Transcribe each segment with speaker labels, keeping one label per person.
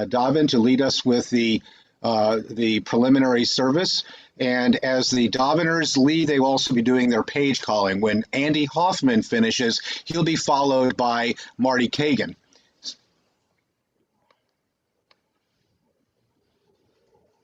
Speaker 1: Davin to lead us with the preliminary service. And as the Daveners lead, they will also be doing their page calling. When Andy Hoffman finishes, he'll be followed by Marty Kagan.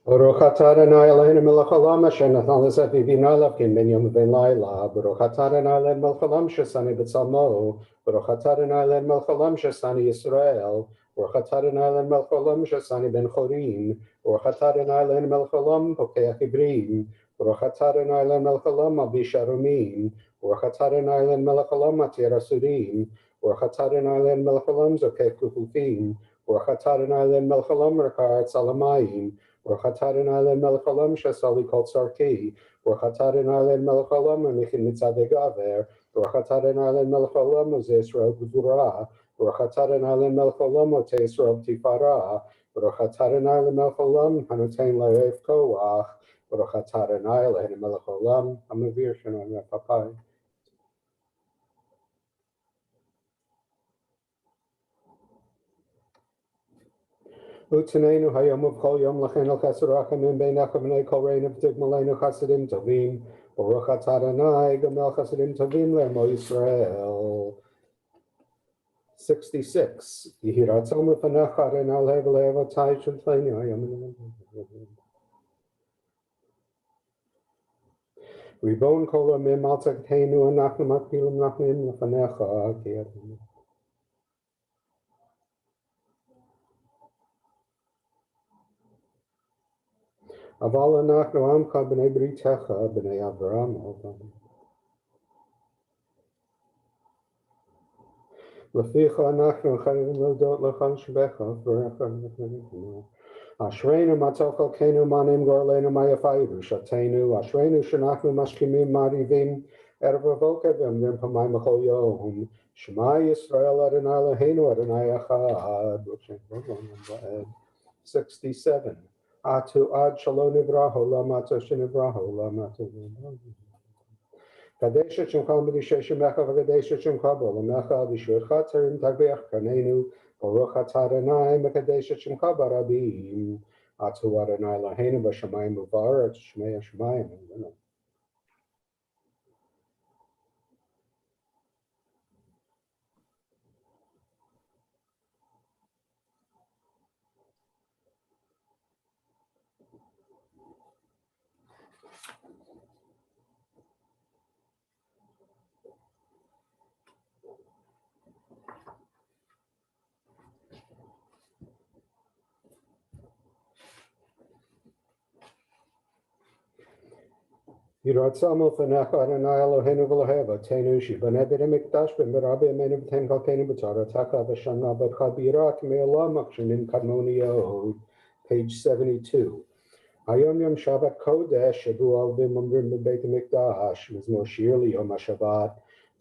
Speaker 2: Baruch atah Adonai Eloheinu melech haolam asher natan l'zeh bina lavkim ben yom u'ben layla. Baruch atah Adonai Eloheinu melech haolam shesani b'tzalmo. Baruch atah Adonai Eloheinu melech haolam shesani Yisrael. Baruch atah Adonai Eloheinu melech haolam shesani ben chorim. Baruch atah Adonai Eloheinu melech haolam pokeach ibrim. Baruch atah Adonai Eloheinu melech haolam albish arumim. Baruch atah Adonai Eloheinu melech haolam matir asurim. Baruch atah Adonai Eloheinu melech haolam zokeh kufufim. Baruch atah Adonai Eloheinu melech haolam rekaat salamayim. Baruch atah Adonai Eloheinu melech haolam shesali kol tzarki. Baruch atah Adonai Eloheinu melech haolam amichin mitzadei gaver. Baruch atah Adonai Eloheinu melech haolam ozeh Yisrael gvura. Baruch atah Adonai Eloheinu melech haolam otei Yisrael tifara. Baruch atah Adonai Eloheinu melech haolam hanotein la'ohev koach. Baruch atah Adonai Eloheinu melech haolam hamavir shana papai. U'tneinu hayom uv'chol yom lachen al chesed rachamim beinecha v'nei kol reinu v'tigmaleinu chasedim tovim. Baruch atah Adonai gamel chasedim tovim le'emo Yisrael. 66. Yehi ratzon lefanecha Adonai lev le'avotai shelteinu hayom. Ribon kol amim al tzadkeinu anachnu makpilim nachnim lefanecha ki Adonai. Aval anachnu amcha b'nei britecha b'nei Avraham. Leficha anachnu chayim l'odot l'cham shebecha v'recha. Ashreinu matzol kenu manim gorleinu mayafayiru shatenu. Ashreinu shenachnu mashkimim marivim erev avoka v'emrim pamayim b'chol yom. Shema Yisrael Adonai Eloheinu Adonai echad. 67. Atu ad shalom nivraho lamato shenivraho lamato. Kadesha shemcha b'dishay shemecha v'kadesha shemcha b'olamecha v'shvircha terim tagbeach kanenu baruch atah Adonai v'kadesha shemcha barabim. Atu Adonai Eloheinu b'shamayim u'ba'aretz shmei hashamayim. Yiratzamo fanecha Adonai Eloheinu v'loheva tenu shibaneh b'nei mikdash b'merabi amenu b'ten kalkenu b'tzarataka v'shana b'cha b'yirak me'olam akshanim kadmoniyot. Page 72. Hayom yom Shabbat kodesh shabu alvim omrim b'beit mikdash mizmor shir liyom haShabbat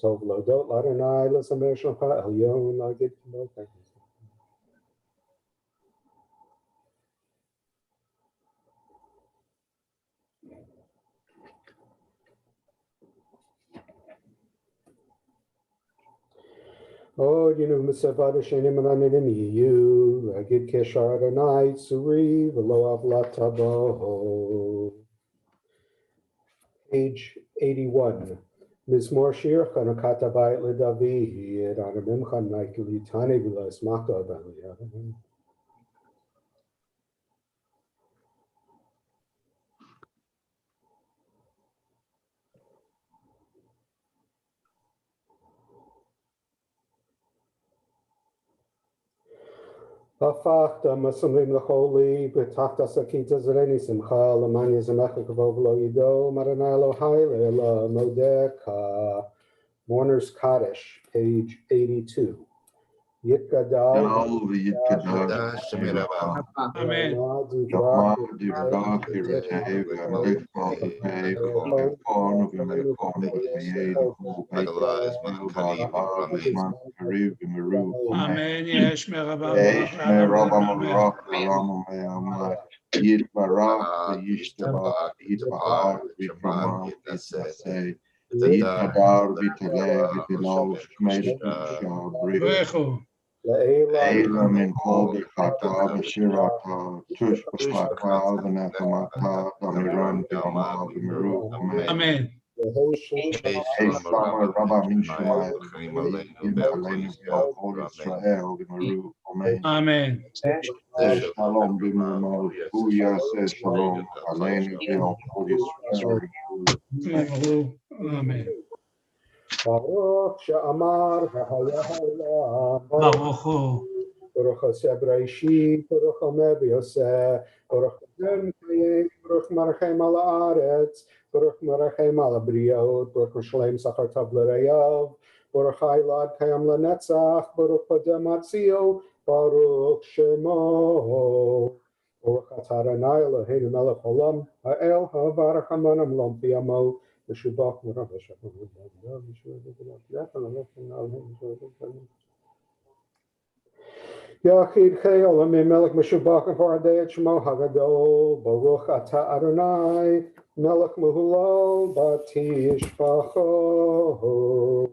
Speaker 2: tov lodot l'Adonai l'samer shemcha elyon l'agid k'motech. Oh, you know, Misavad Hashanim Ananim Yu, Agid Keshar Adonai, Suri, Velo Avlatabo. Page 81. Mizmor Shir Chanukata Bayit Ledavid, Anamim Chanai Kilitani Vilas Maka Bali. Hafachta Masumim Lacholi, Betachta Sakita Zereni Simcha, Lamanya Zemecha Kavovlo Yido, Maranai Elohai Leila Modeka. Mourner's Kaddish, page 82. Yitkadal
Speaker 3: Yitkadash Shemirabah.
Speaker 4: Amen.
Speaker 3: Shama Divrach Yiratei V'Amlech V'Amlech V'Mekon V'Mekon V'Yedu V'Yadu V'Zman Kariv V'Meru
Speaker 4: Amen. Yesh Merabah.
Speaker 3: Yesh Merabah Marach V'Lam V'Yamah Yitbarach V'Yishtabach Yitba'ar V'Yishtamah V'Yisaseh Yitkadar V'Taleh V'Tilal Shmei Shah B'Rechu. Elam in kol b'chata b'shirata, tush b'chata v'nechamata, damiran b'yama v'meru amen.
Speaker 4: Amen.
Speaker 3: Eisama Rabba Mishmai Yim Aleinu V'Al Kol Yisrael V'Meru amen.
Speaker 4: Amen.
Speaker 3: Shalom b'mimod, Hu Yaseh Shalom Aleinu V'Al Kol Yisrael V'Meru.
Speaker 4: Amen.
Speaker 2: Baruch she'amar v'haya ha'olam.
Speaker 4: Baruch Hu.
Speaker 2: Baruch Hashem B'Rashit, Baruch Hamed Yoseh, Baruch Hashem Kayim, Baruch Marachem Al Haaretz, Baruch Marachem Al Briot, Baruch Shalem Sachar Tov L'Rayav, Baruch Hailad Kayam L'Netzach, Baruch Hodem Atzio, Baruch Shemo, Baruch Atah Adonai Eloheinu Melech Olam, Ha'el Ha'varach Hamanam Lom Piyamo, Meshubach Merav Hashem. Yachid Cheol Melech Meshubach for Adei Shmo Hagadol Baruch Atah Adonai Melech Mahulal Batish Pacho.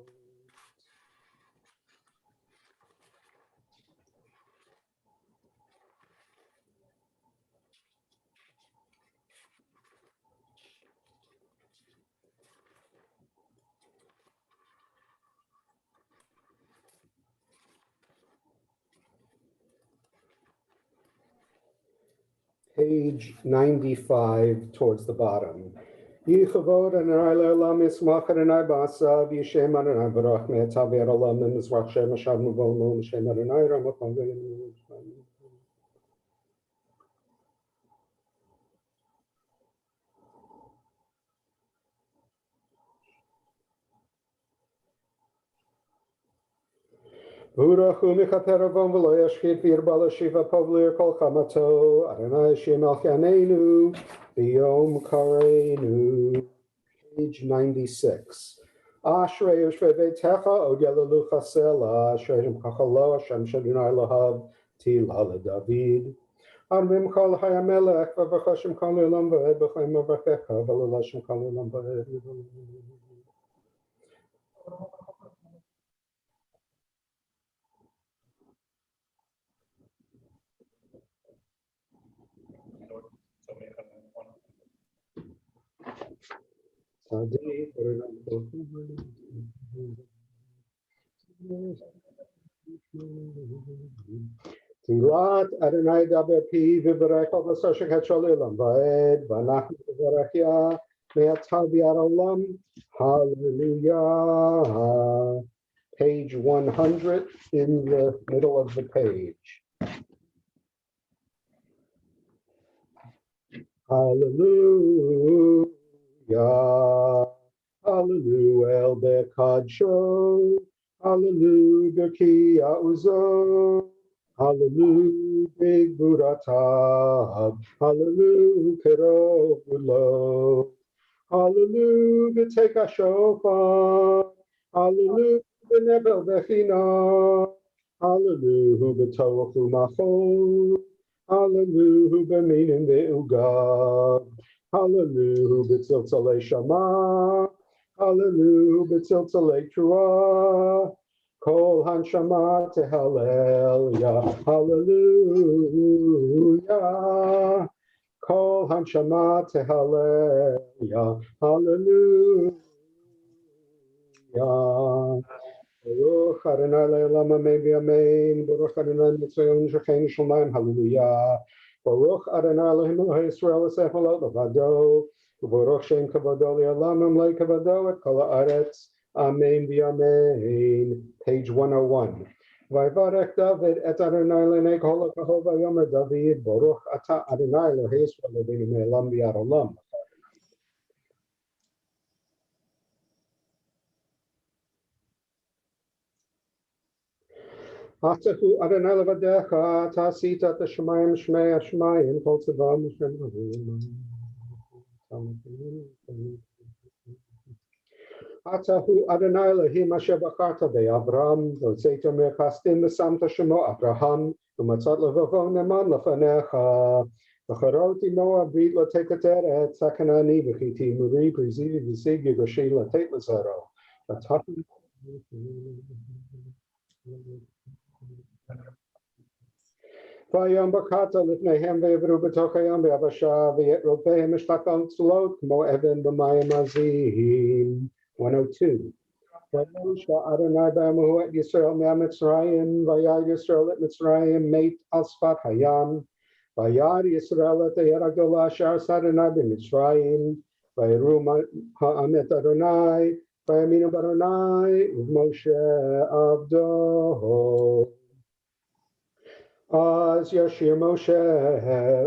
Speaker 2: Page 95 towards the bottom. Yichavod and Olam Yismach Adonai Basav Yishem Adonai Barach Me'etav Olam Mizrach Shem Ashav Mavol Shem Adonai Ramachon. Urach u'michaperavon v'lo yashchit v'yirbal shiva povlir kol chamato Adonai Shem Elchaneinu v'yom kareinu. Page 96. Ashrei Yoshvei Beitecha Od Yalalu Chasela Ashrei Kachalo Hashem Shadunai Lahav Tila LeDavid Armim Kol Hayamelech V'Vachashim Kol Olam V'Ed B'Chaim V'Vachecha V'Lalashim Kol Olam V'Ed. Tilat Adonai Daber Pi V'Berech Al V'Soshek HaShol Olam V'Ed V'Anachnu V'Berechya Me'atav Yad Olam. Hallelujah. Page 100 in the middle of the page. Hallelujah. Hallelujah El Bekadsho. Hallelujah Ki Ya'uzo. Hallelujah Big Buratav. Hallelujah Kero Bulo. Hallelujah Take a Shofar. Hallelujah Nebel Vechina. Hallelujah B'Tochu Machol. Hallelujah B'Minim Ve'ugav. Hallelujah B'Tziltzalei Shama. Hallelujah B'Tziltzalei Trua. Kol Hanshama Tehalel Ya. Hallelujah. Kol Hanshama Tehalel Ya. Hallelujah. Baruch Adonai Le'olam Amen V'Amen. Baruch Adonai Mitzayon Shechein Shemaim. Hallelujah. Baruch Adonai Elohim Elohei Yisrael Aseh Olot Levado. Baruch Shem Kavado Le'olam Amlei Kavado Et Kol Haaretz. Amen V'Amen. Page 101. Vayvarech David et Adonai Lenei Kol HaKahol Vayomer David. Baruch Atah Adonai Elohei Yisrael Eloheinu Me'olam V'Ad Olam. Atahu Adonai levadecha, tasita at Shemayim Shmei Shemayim Kol Tzavam Shem. Atahu Adonai Elohim Asher Bacharta be'Avram, v'Tzeita me'Chasdim v'Samta Shemo Abraham, v'Matzat levavo neman lefanecha, v'Charoti Noah Brit l'Teket Eretz Hakanani v'Chiti Muri Prizivi v'Sig Yigoshi l'Tet l'Zaro. Vayom bakata lifnehem ve'evru b'tochayam ve'avasha ve'yetropehem mishpatam tzulot kmo even b'mayim azim. 102. Vayosha Adonai b'amuhu et Yisrael me'amitzrayim vayad Yisrael et Mitzrayim meit al sfat hayam vayad Yisrael et ha'yer ha'gdola asher asad Adonai b'Mitzrayim vayeru ha'amet Adonai vayaminu b'Adonai u'Moshe avdo. Az Yashir Moshe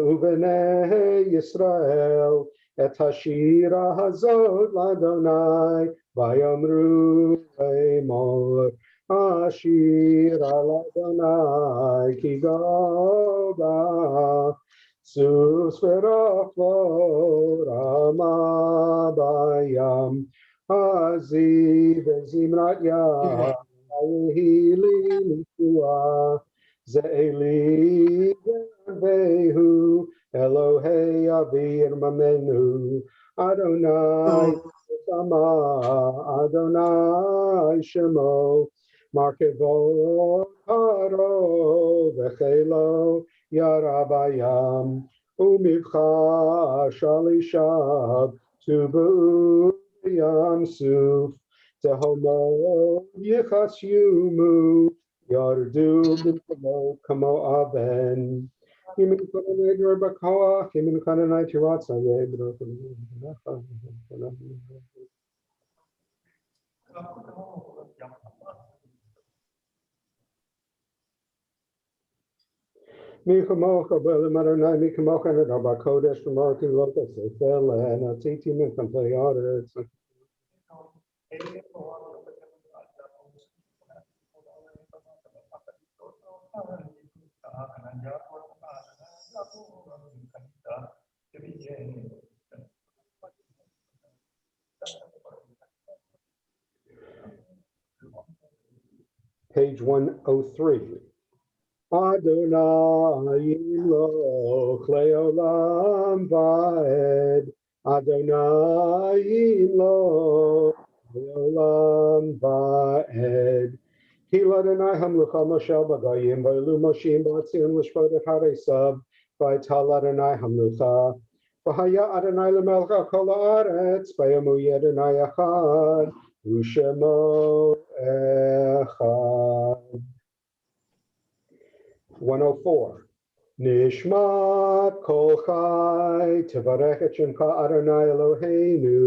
Speaker 2: uvenei Yisrael et hashira hazot l'Adonai vayamru le'mor hashira l'Adonai ki goda sus v'rachvo rama bayam haziv zimrat yah hili nishua Ze'eli vehu Elohei avir mamenu Adonai Sama Adonai Shemo Markevo Haro Vechelo Yarabayam Umivcha Shalishab Tubu Yam Suf Tehomo Yichas Yumu Yardu b'kamo kamo aven. Himin kananay derbakoach, himin kananay tiratzayeh b'rochim. Mi chamocha b'elim Adonai mi chamocha nedarba kodesh v'markin lokas efel and atziti min kamplei aretz. Page 103. Adonai lo leolam vaed. Adonai lo leolam vaed. Hila Adonai hamlucha Moshel bagayim v'elu Moshim b'atzion l'shpot et haresav v'aital Adonai hamlucha v'haya Adonai l'melcha kol haaretz v'yamu Adonai echad u'shemo echad. 104. Nishmat kol chai tevarech et shemcha Adonai Eloheinu.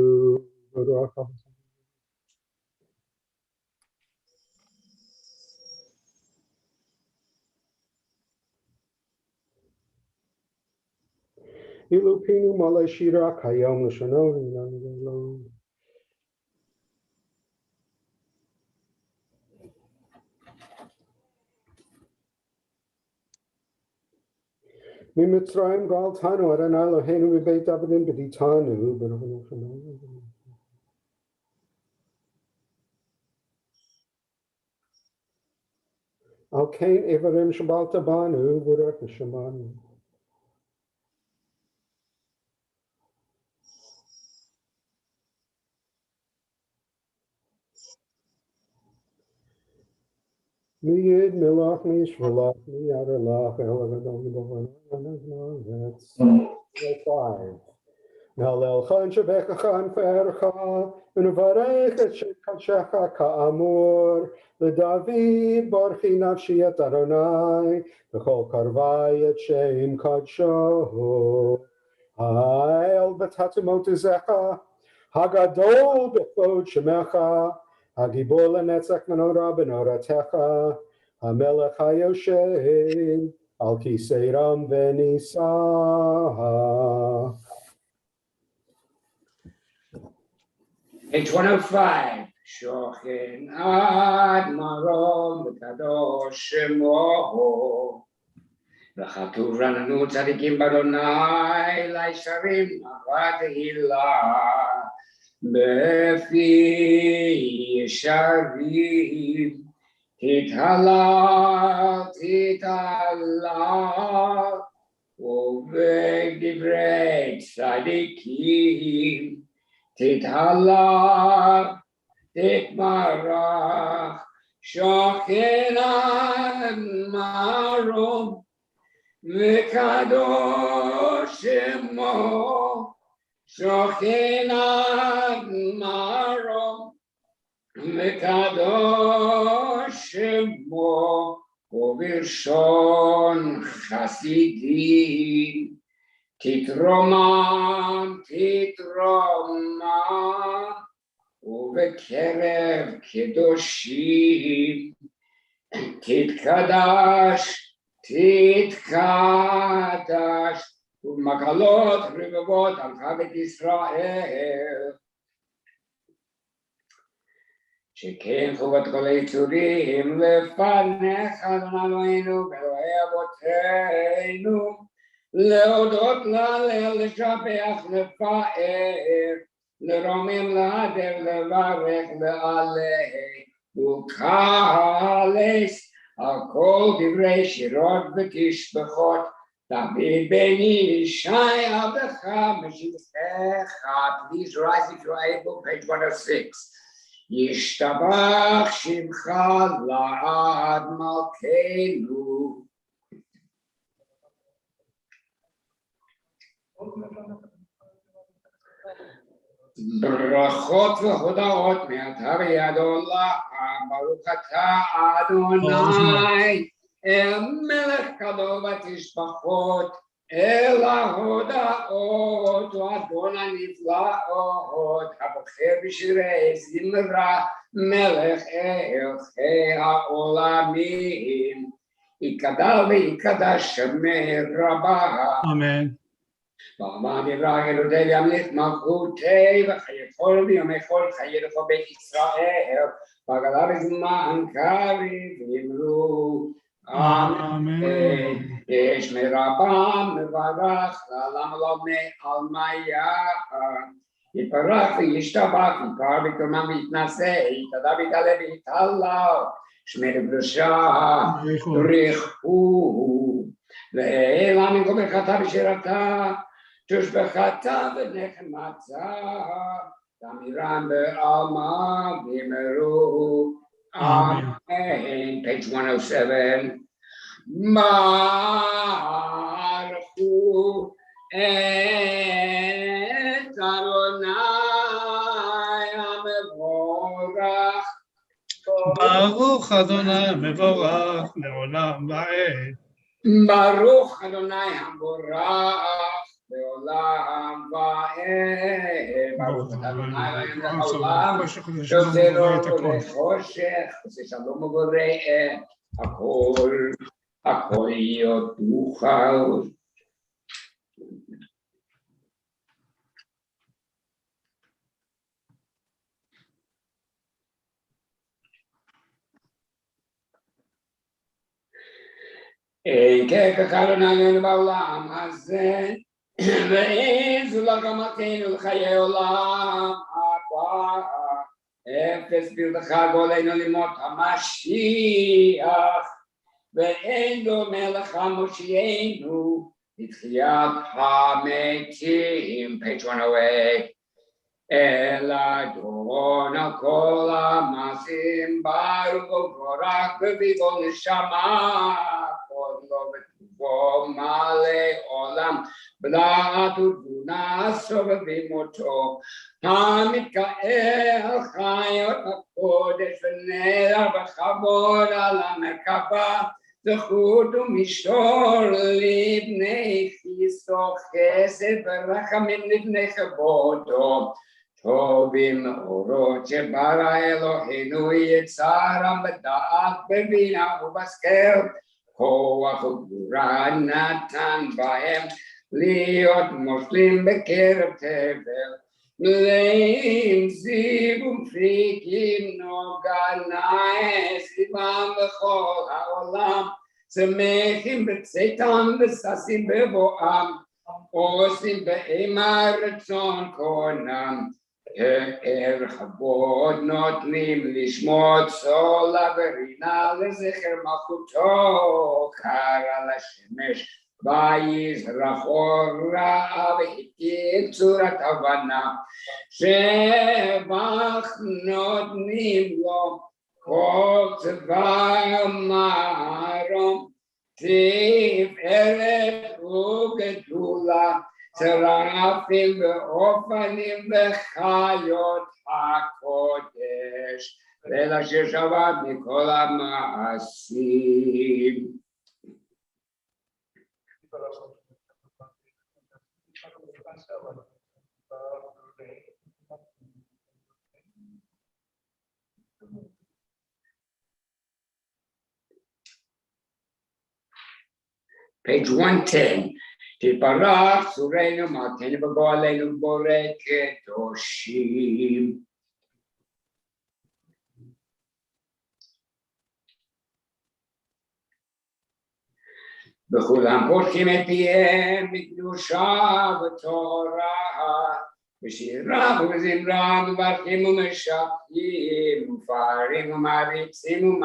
Speaker 2: Ilupinu male shira kayom l'shanom. Mimitzrayim gal tanu Adonai Eloheinu v'beit Avadim b'ditanu. Al kain evarim shabalta banu v'rek v'shamanu. Miyid milach mishvalach miyadalach elagadol. That's 5. Nalel chan shebecha chan fercha v'nevarech et shekadshecha ka'amur l'David barchi nafshi et Adonai v'chol karvai et shem kadsho ha'el b'tatumot ezecha hagadol b'chod shemecha hagibor l'netzach menorah b'noratecha hamelech hayoshev al kiseiram v'nisa.
Speaker 5: Page 105. Shochen ad marom v'kadosh shemo v'chatuv rananu tzadikim b'Adonai laisharim avad hilah befi yesharim tithala uvedivrei tzadikim Tithala, Titmarach, שוכן עד מרום וקדוש שמו שוכן עד מרום וקדוש שמו ובלשון חסידים תתרומם ובקרב קדושים תתקדש ובמקלות רבבות עמך בית ישראל שכן חובת כל היצורים לפניך אדוני אלוהינו ואלוהי אבותינו להודות להלל לשבח לפאר לרומם להדר לברך לעלה וקלס על כל דברי שירות ותשבחות דוד בן ישי עבדך משבחך. Please rise if you are able, page 106. ישתבח שמך לעד מלכנו. ברכות והודעות מעתה ועד עולם, ברוך אתה אדוני אל מלך גדול ותשבחות אל ההודעות ואדון הנפלאות הבוחר בשירי זמרה מלך אלוהי העולמים יקדל ויקדש שמך רבה.
Speaker 4: אמן.
Speaker 5: ואמר דברה אלוהי ימליך מלכותי וחיי כל בימי כל חיי לכל בית ישראל בגלה בזמן קריב יאמרו אמן. יש מרבם מברך לעולם עולמי עלמיה יתברך וישתבח יפאר וקומם ויתנשא יתהדר ויתעלה ויתהלל שמי לקדושה ברכו ואלה מכל ברכתה בשירתה תושבחתה ונחמתה תמירם בעלמא ויאמרו אמן. Page 107. ברכו את אדוני המבורך.
Speaker 4: ברוך אדוני המבורך לעולם ועד.
Speaker 5: ברוך אדוני המבורך לעולם ועד. ברוך אדוני לעולם שעושה אור וחושך עושה שלום ובורא הכל להיות תוכל. אין ככך אדוני בעולם הזה ואין זולת רמתנו לחיי עולם הבא. אפס ברדך גולנו למות המשיח ואין דומה לך מושיענו לתחיית המתים. Page 108. אל אדון על כל המעשים ברוך וברך בביבו נשמה כבודו וטובו מלא עולם בלעד ותבונה סובבים אותו המתגאה על חיות הקודש ונדר בכבוד על המרכבה זכות ומישור לבני חיסו חסד ורחמים לבני כבודו טובים אורות שברא אלוהינו יצרם בדעת בבינה ובשכל כוח וגבורה נתן בהם להיות מושלים בקרב תבל מלאים זיו ומפיקים נוגה נאה סביבם בכל העולם שמחים בצאתם וששים בבואם עושים באימה רצון קונם אל כבוד נותנים לשמוע צולה ורינה לזכר מלכותו קרא לשמש ויזרח אורה והקים צורת הבנה שבח נותנים לו כל צבא מרום, תפארת וגדולה, צרפים ואופנים וחיות הקודש, ולשיר שבת מכל המעשים. Page 110. תתברך צורנו מלכנו בגואלנו בורא קדושים. וכולם פותחים את פיהם בקדושה ותורה, בשירה ובזמרה מברכים ומשבחים, מפארים ומעריצים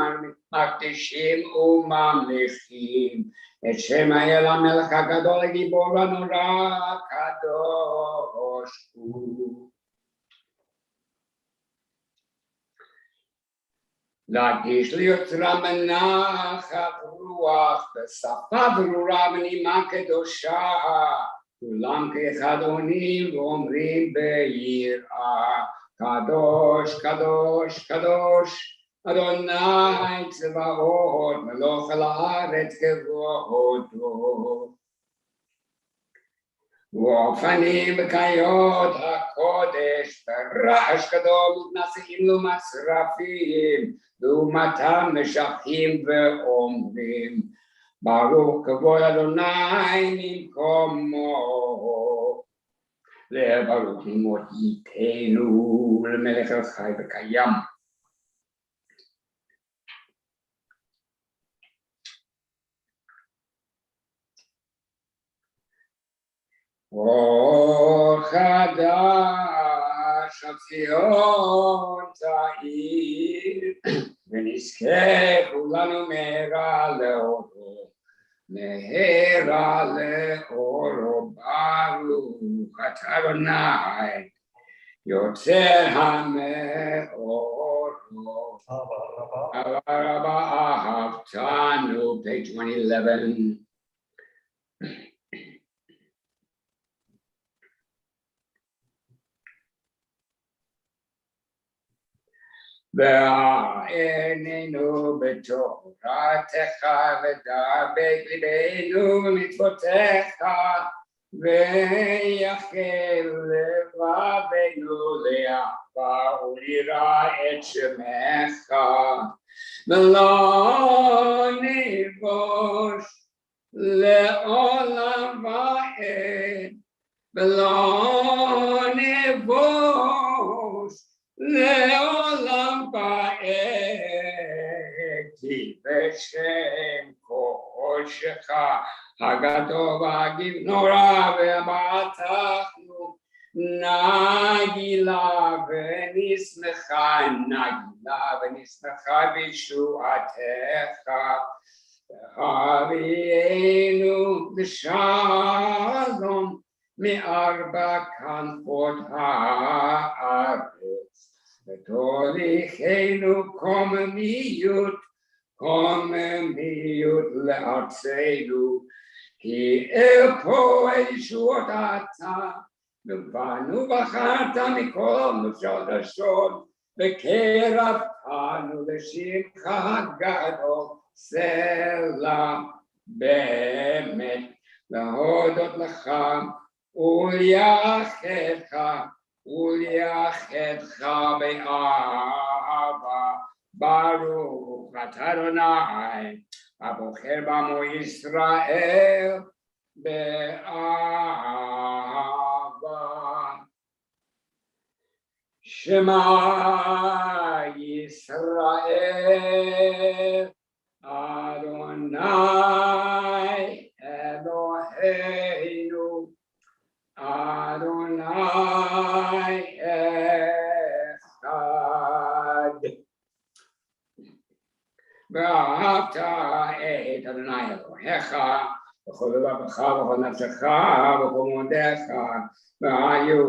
Speaker 5: ומקדישים וממליכים את שם האל המלך הגדול הגיבור הנורא הקדוש הוא. להגיש ליוצרה מנחת רוח בשפה ברורה ונעימה קדושה, כולם כאחד עונים ואומרים ביראה, קדוש קדוש קדוש אדוני צבאות מלוך על הארץ כבודו. ואופנים וקיות הקודש ברעש גדול מתנשאים לעומת שרפים, לעומתם משבחים ואומרים ברוך כבוד אדוני ממקומו. לברוך נמות ייתנו למלך החי וקיים. אור חדש על ציון תאיר, ונזכה כולנו מהרה לאורו, מהרה לאורו. ברוך אתה אדוני יוצר המאורות. אבא רבה אהבתנו, page 111. ועינינו בתורתך ודבק ליבנו במצוותיך, ויחל לבבנו לאהבה וליראה את שמך, ולא נבוש לעולם ועד, ולא נבוש לעולם ועד, כי בשם קודשך הגדול והגנורה ובטחנו נגילה ונשמחה בישועתך, והביאנו לשלום מארבע כנפות הארץ, ותוליכנו קוממיות לארצנו, כי אל פה ישועות אתה, ובנו בחרת מכל נפשות לשון, וקרבתנו לשמך הגדול, סלע באמת, להודות לך ולייחדך באהבה. ברוך אתה אדוני הבוחר בעמו ישראל באהבה. שמע ישראל אדוני אלוהינו אדוני אחד. ואהבת את אדוני אלוהיך וכל לבבך וכל נפשך וכל מאודיך, והיו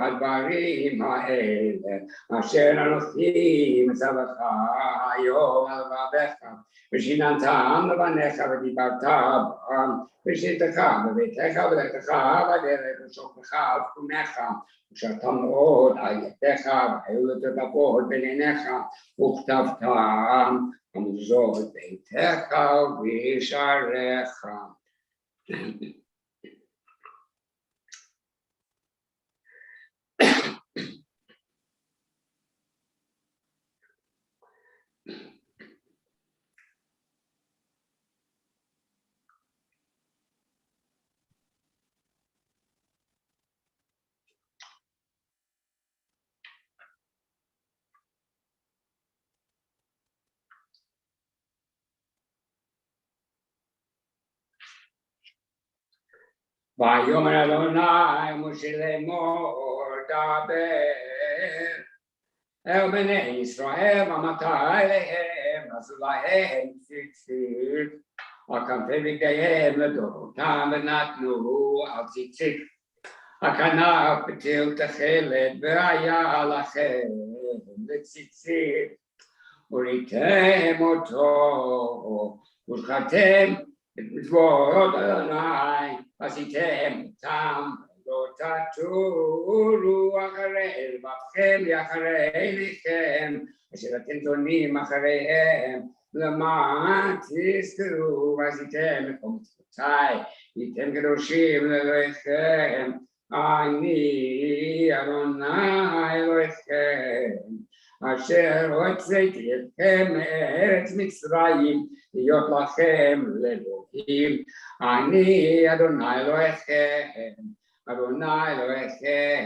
Speaker 5: הדברים האלה אשר אנוכי מצווך היום על לבבך, ושיננתם לבניך ודיברת בם בשיטתך בביתך ובלכתך בדרך ושוכבך ותחומך, ושרת מאוד על ידיך והיו לטוטפות בין עיניך, וכתבתם המזוז ביתך ובשעריך. ויאמר אדוני משה לאמור דבר אל בני ישראל ואמרת אליהם עשו להם ציצית על כנפי בגדיהם לדורותם ונתנו על ציצית הכנף בתל תכלת והיה לכם לציצית וראיתם אותו ושכבתם את מצוות אדוני עשיתם אותם לא תטורו אחרי לבבכם ואחרי אליכם אשר אתם זונים אחריהם למען תזכרו ועשיתם את כל מצוותיי הייתם קדושים לאלוהיכם אני אדוני אלוהיכם אשר הוצאתי אתכם מארץ מצרים להיות לכם לאלוהים אני אדוני אלוהיכם אדוני אלוהיכם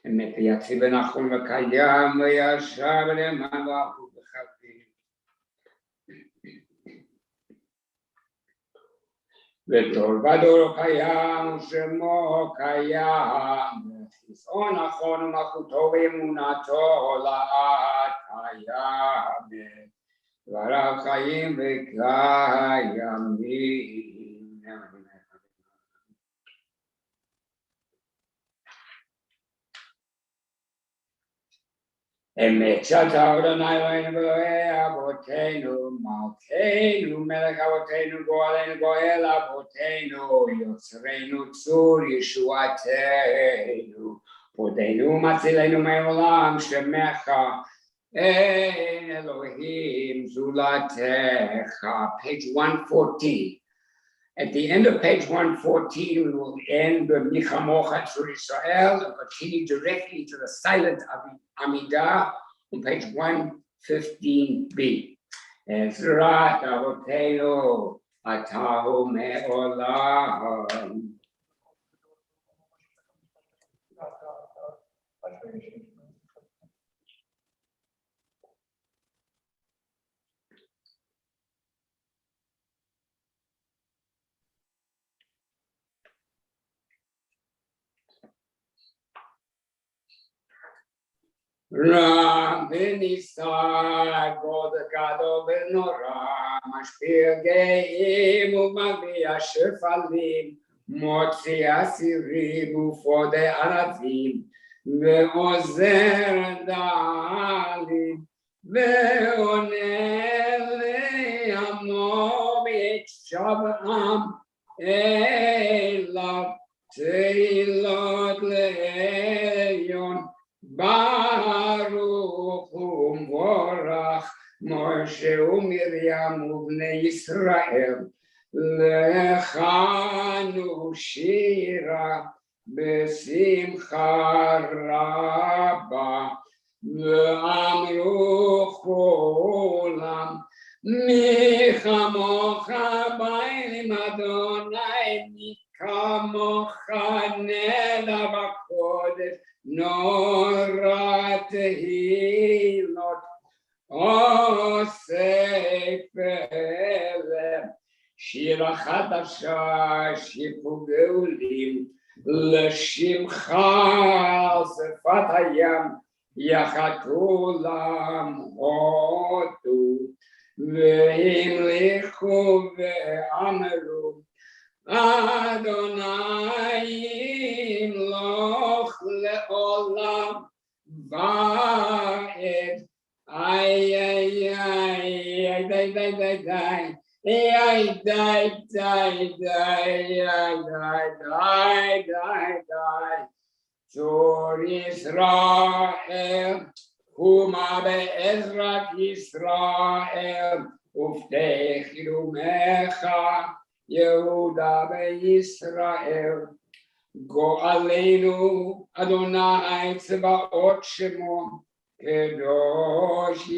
Speaker 5: אמת ויציב ונכון וקיים וישר ולמען ואחדות בחיים וטוב בדור קיים ושמו קיים כיסאו נכון ומלכותו ואמונתו לעד קיים דבריו חיים וקיימים. אמת שאתה אדוני אלוהינו ואלוהי אבותינו מלכנו מלך אבותינו גואלנו גואל אבותינו יוצרנו צור ישועתנו פודנו מצילנו מעולם שמך אין אלוהים זולתך. Page 114. At the end of page 114 we will end the Michamocha Tzur Yisrael and continue directly to the silent Amidah on page 115b. Ezrat Avotenu Atahu Me'olam. Ram Benisa God Gado Benora Mashpir Geim Umagvia Shefalim Motzi Asirim Ufode Aravim Ve'ozer Dalim Ve'onele Amo B'Shabam Elav Teilot Le'yon Baruch Umorach Moshe Umiriam Ubnei Yisrael Lechanu Shira Besimcha Rabba Ve'amru Cholam Michamocha Ba'elim Adonai Mikamocha Neda B'Kodesh Norat Hilot Osefele Shira Chadasha Shipu Geulim L'Shimcha Sefat Hayam Yachatulam Hodu והמליכו ואמרו אדוני ימלוך לעולם ועד. איי איי איי די די די די איי די די די די די צור ישראל ומה בעזרת ישראל ופתח יומך יהודה בישראל גואלנו אדוני צבאות שמו קדוש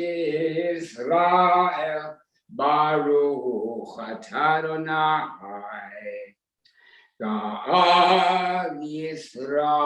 Speaker 5: ישראל ברוך אתה אדוני גאל ישראל.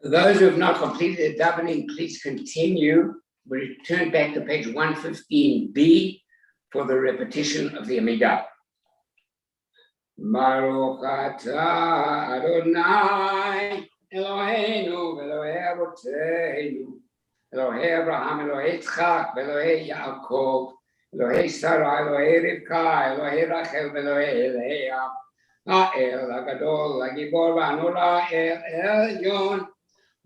Speaker 5: Those who have not completed the davening, please continue. We turn back to page 115b for the repetition of the Amidah. Baruch atah Adonai Eloheinu Elohei Avotenu Elohei Abraham Elohei Yitzchak Elohei Yaakov Elohei Sarah Elohei Rivka Elohei Rachel Elohei Leah Ha'el Hagadol Hagibor V'Hanora El Elyon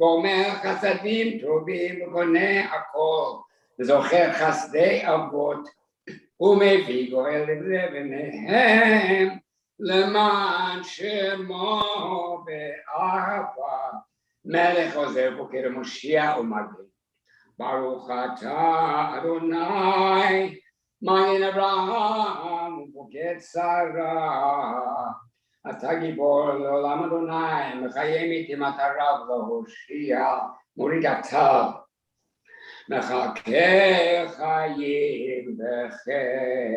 Speaker 5: ואומר חסדים טובים וקונה הכל וזוכר חסדי אבות ומביא גואל לבניהם למען שמו באהבה מלך עוזר בוקר מושיע ומגן ברוך אתה אדוני מגן אברהם ובוגד שרה אתה גיבור לעולם אדוני, מחיים איתי מטרה ולהושיע, מוריד הטל, מחכה חיים בחסד,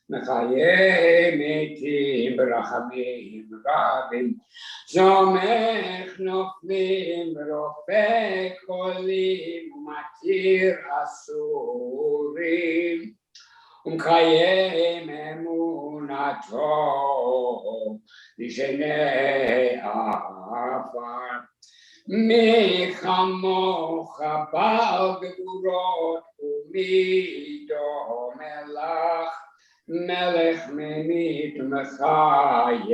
Speaker 5: מחיים איתי ברחמים רבים, סומך נופלים ורופא קולים ומתיר אסורים, ומקיים אמונתו לשני עפר. מי כמוך בעל גבורות ומידו מלך, מלך ממית ומחיה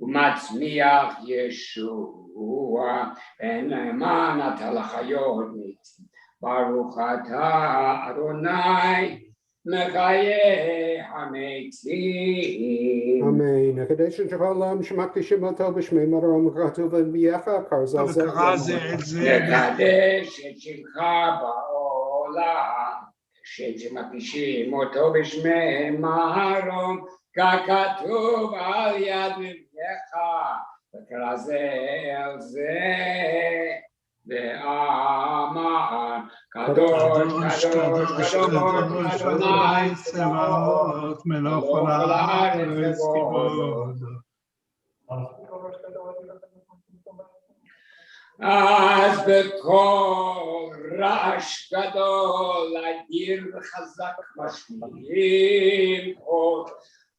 Speaker 5: ומצמיח ישוע, ונאמן אתה לחיות מתים. ברוך אתה אדוני מחיי המתים.
Speaker 2: אמן. הקדש את העולם שמקדישים אותו בשמי מרום וכתוב אביך קרזל זה.
Speaker 5: נקדש את שמך בעולם, שמקדישים אותו בשמי מרום, ככתוב על יד אביך וכרזל זה. ואמר קדוש קדוש קדוש אדוני צבאות מלוך כל הארץ כבודו. אז בקול רעש גדול אדיר וחזק משמיעים קול.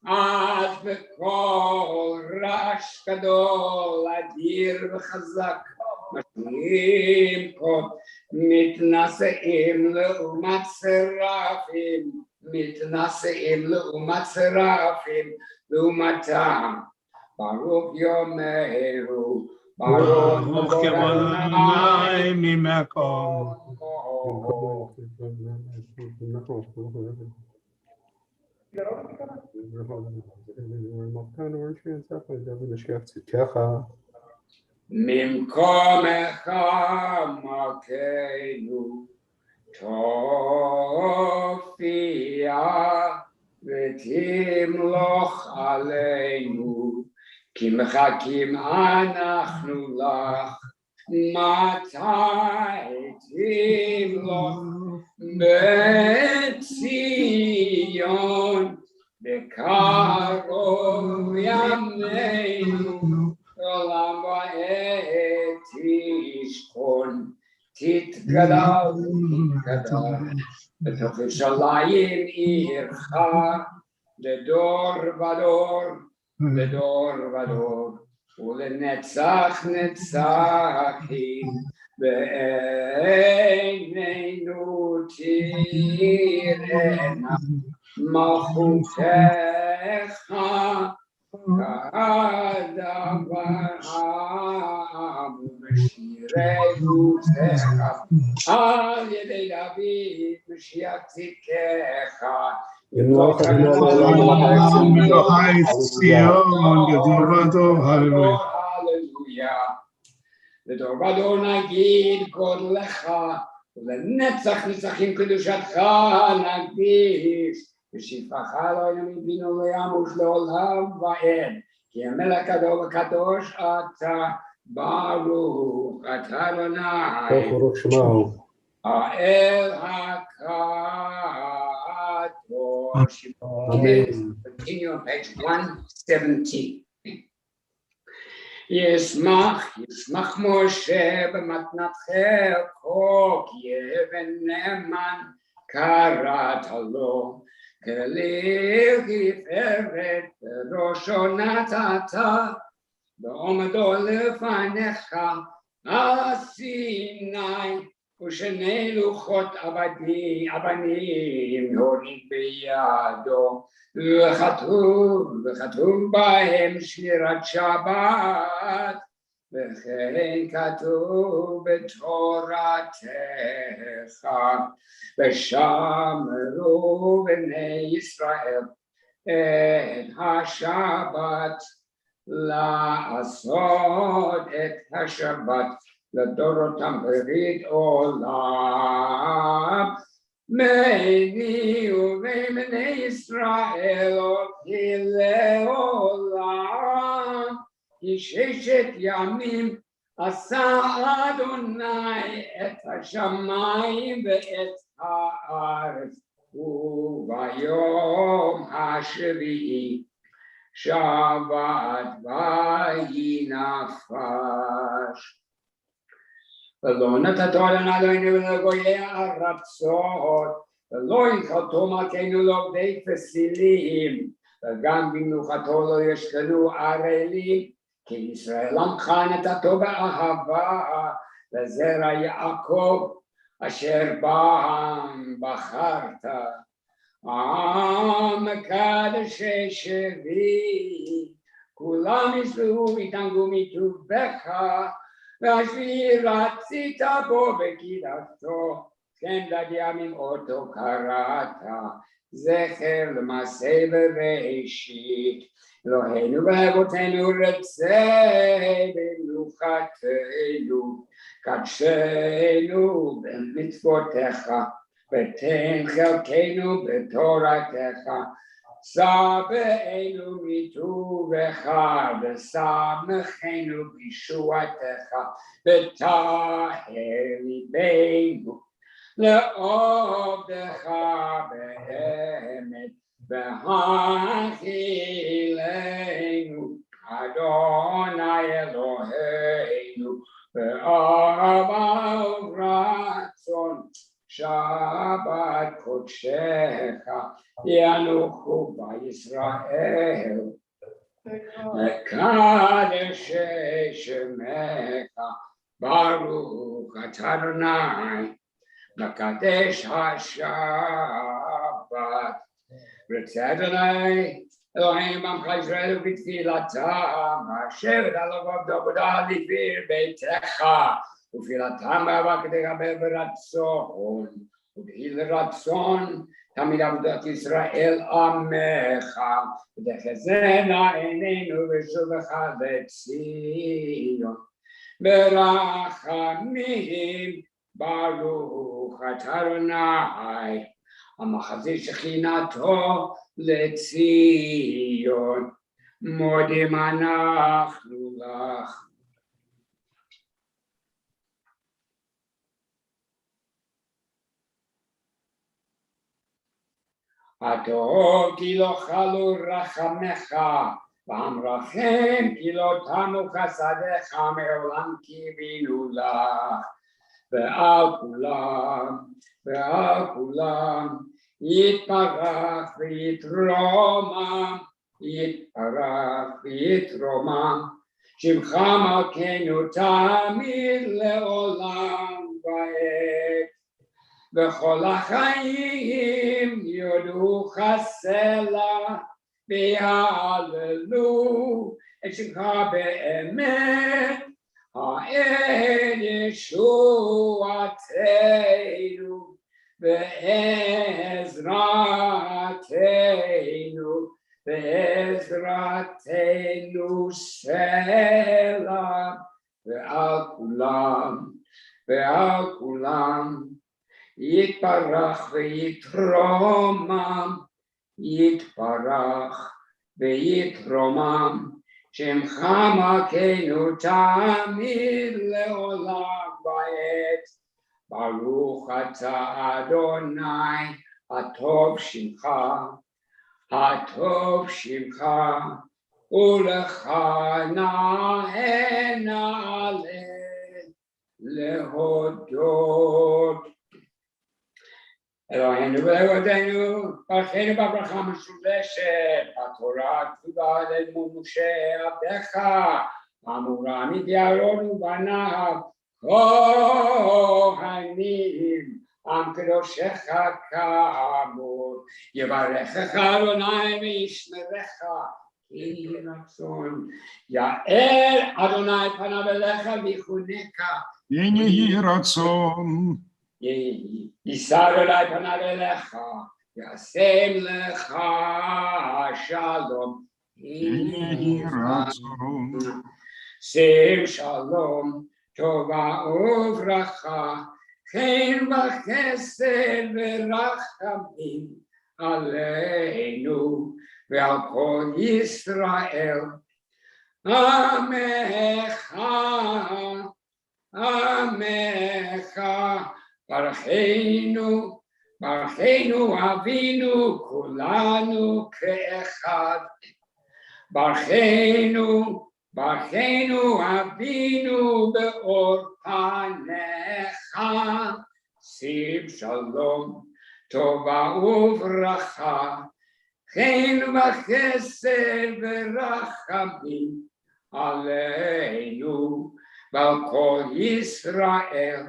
Speaker 5: אז בקול רעש גדול אדיר וחזק משמיעים קול. מתנשאים לעומת שרפים, מתנשאים לעומת שרפים לעומתם. ברוך יאמרו ברוך כבוד אדוני ממקום. ממקומך מכנו תופיע ותמלוך עלינו, כי מחכים אנחנו לך, מתי תמלוך בציון, בקרוב ימינו, עולם ועד תשכון, תתגדל, בתוך ירושלים עירך, לדור ודור, לדור ודור, ולנצח נצחים, בעינינו תראינה מלכותך כדבר בשירי גותך, על ידי דוד משיח צדקך.
Speaker 2: ימלוך
Speaker 4: מלוכי ציון לדור ודור,
Speaker 5: הללויה. לדור ודור נגיד גודלך, ולנצח נצחים קדושתך נקדיש. ושפעך לא יבינו לימוש לעולם ועד, כי המלך גדול וקדוש אתה, ברוך אתה אדוני.
Speaker 2: ברוך שמו.
Speaker 5: האל הקדוש. Continue on page 117. ישמח משה במתנת חלקו, כי אבן נאמן קראת לו, כליל גפרת בראשו נתת, בעומדו לפניך על סיני, ושני לוחות אבנים הוריד בידו, וכתוב בהם שמירת שבת, וכן כתוב בתורתך, ושמרו בני ישראל את השבת, לעשות את השבת לדורותם ברית עולם. בני ובני ישראל אותי לעולם, כי ששת ימים עשה אדוני את השמיים ואת הארץ, וביום השביעי שבת ויהי נפש. ולא נתתו אדוני אלוהינו לגויי הארצות, ולא הנחלתו מלכנו לעובדי כסילים, וגם במנוחתו לא ישכנו ערלים, כי ישראל עמך נתתו באהבה, לזרע יעקב אשר בם בחרת. עם קדשי שבי, כולם יסלחו ויתענגו מטובך, והשביעי רצית בו וקידשתו, כן דגים אותו קראת, זכר למעשה בראשית. אלוהינו ואבותינו רצה במנוחתנו, קדשנו במצוותיך, ותן חלקנו בתורתך. סבנו מטובך ושמחנו בישועתך, וטהר ליבנו לעובדך באמת, והאכילנו אדוני אלוהינו באהבה וברצון. שבת קודשך ינוחו בישראל, לקדש שמך, ברוך אתה אדוני מקדש השבת. רצה אדוני אלוהים בעמך ישראל ובתפילתם, השבת על עבודו בדל לפיר ביתך, ופעילתם באהבה כתקבל ברצון, ובהיל רצון תמיד עבודת ישראל עמך, ותחזינה עינינו בשובך לציון, ברחמים ברוך אתה אדוני המחזיר שכינתו לציון. מודים אנחנו לך. הטוב כי לא חלו רחמך, והמרחם כי לא תמו חסדיך, מעולם קיווינו לך. ועל כולם יתברך ויתרומם, שמך מלכנו תמיד לעולם ועד. וכל החיים יודוך סלע, ויהללו את שמך באמת, העד ישועתנו בעזרתנו סלע. ועל כולם יתברך ויתרומם, שמך מלכנו תמיד לעולם ועד. ברוך אתה אדוני, הטוב שמך, ולך נאה להודות. אלוהינו ואלוהינו, ברכנו בברכה משולשת, התורה הכתובה עלינו משה עבדך, אמורה מפי אהרון ובניו, כהנים, עם קדושך כאמור, יברכך אדוני וישמרך, יהי רצון. יאר אדוני פניו אליך ויחונך,
Speaker 4: יהי רצון.
Speaker 5: יישא אדוני פניו אליך, ישם לך שלום,
Speaker 4: יהי רצון.
Speaker 5: שים שלום, טובה וברכה, חן וחסד ורחמים עלינו ועל כל ישראל. עמך ברכנו אבינו כולנו כאחד. ברכנו אבינו באור פניך, שים שלום, טובה וברכה, חן וחסד ורחמים עלינו ועל כל ישראל.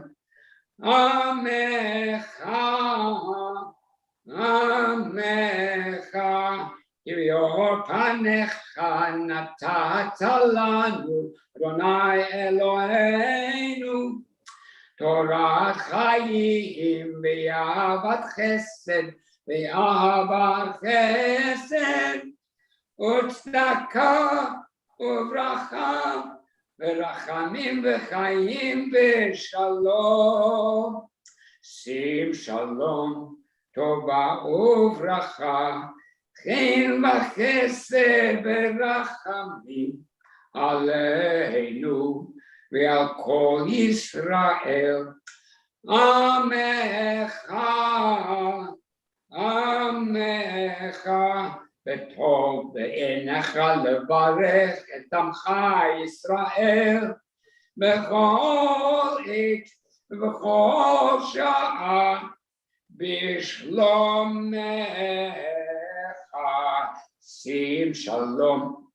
Speaker 5: עמך יביא אור פניך נתת לנו, אדוני אלוהינו, תורת חיים ואהבת חסד, ואהבת חסד, וצדקה וברכה, ורחמים וחיים ושלום. שים שלום, טובה וברכה, חן וחסד ורחמים עלינו ועל כל ישראל. עמך, עמך, וטוב בעיניך לברך את עמך ישראל בכל עת ובכל שעה בשלומך. שים שלום,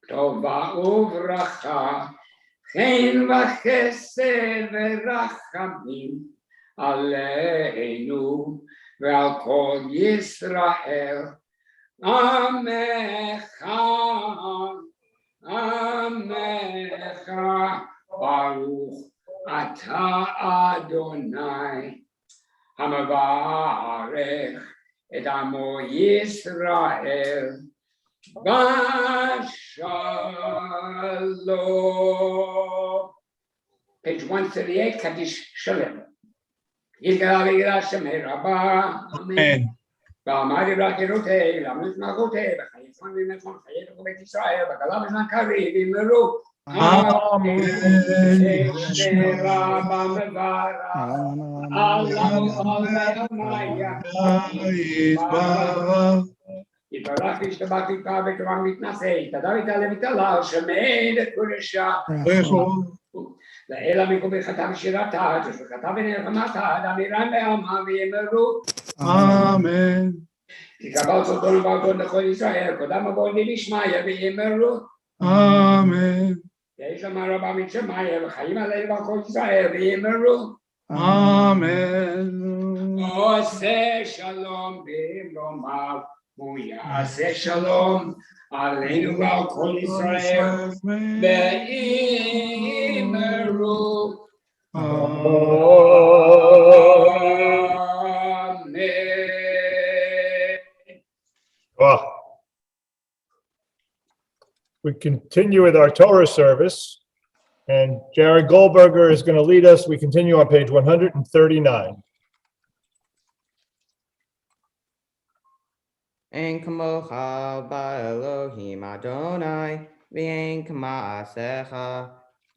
Speaker 5: טובה וברכה, חן וחסד ורחמים עלינו ועל כל ישראל. עמך, עמך, ברוך אתה אדוני המברך את עמו ישראל בשלום. Page 138, קדיש שלם. יתגלה ויגלה שמי רבה, אמן. ואמר יברח גרותי, למות נגותי, וחיי צפון ומלחון, חיי תקו בית ישראל, וגלה בזמן קריב, ימרו. אמן. שמי רבה מברך, יתברך וישתבח ויתפאר ותורה מתנשא, יתהדר ויתעלה ויתעלה, שמעין את קודשה. לאל עמיקו ברכתה ושירתה, תשבחתה ונלחמתה, דמירן לעמה ויאמרו.
Speaker 4: אמן.
Speaker 5: תקבל סרטון וברכות לכל ישראל, קודם הבונים ישמעיה ויאמרו.
Speaker 4: אמן.
Speaker 5: יש לומר רבה משמיה וחיים עלינו ועל כל ישראל ויאמרו.
Speaker 4: אמן.
Speaker 5: עושה שלום במרומיו, הוא יעשה שלום עלינו ועל כל ישראל ויאמרו.
Speaker 6: Wow. We continue with our Torah service, and Jared Goldberger is going to lead us. We continue on page 139.
Speaker 7: En kamocha ba'Elohim Adonai, v'en kama'asecha,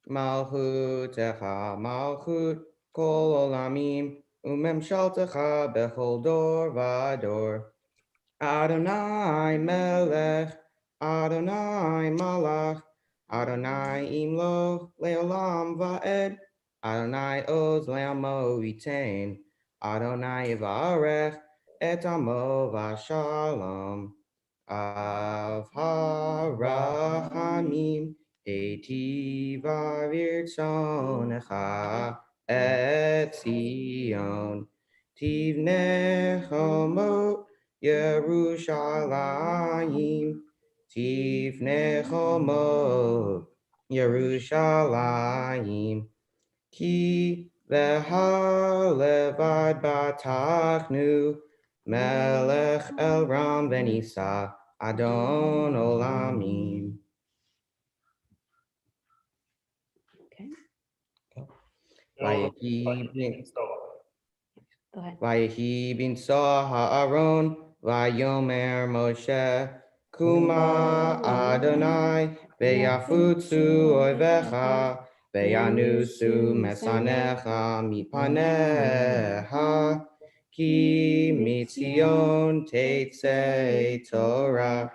Speaker 7: malchutecha malchut kol olamim, umemshaltecha bechol dor v'ador. Adonai melech, Adonai malach, Adonai imloch leolam va'ed, Adonai oz le'amo yitain, Adonai yivarech et amo v'shalom. Av harachamim etiva virtzonecha et Zion, tivnei chomot Yerushalayim, tivnei chomot Yerushalayim, ki v'halevad batachnu, melech el ram v'nisa, adon olamim. Vayehi bin Soh Haaron, Vayomer Moshe, Kuma Adonai, Veyafutsu Oivecha, Veyanusu Mesanecha Mipaneha, Ki Mitzion Tetzei Torah,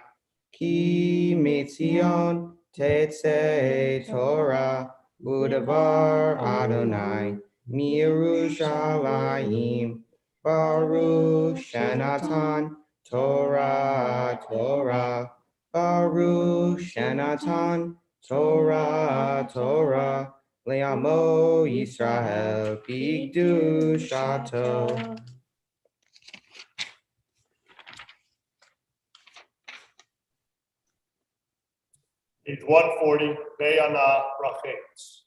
Speaker 7: Ki Mitzion Tetzei Torah, Udavar Adonai, Mirushalayim, Baruch Shenatan, Torah, Torah, Baruch Shenatan, Torah, Torah, Le'amo Yisrael, B'Kedushato.
Speaker 6: Page 140, Be'ana Rachetz.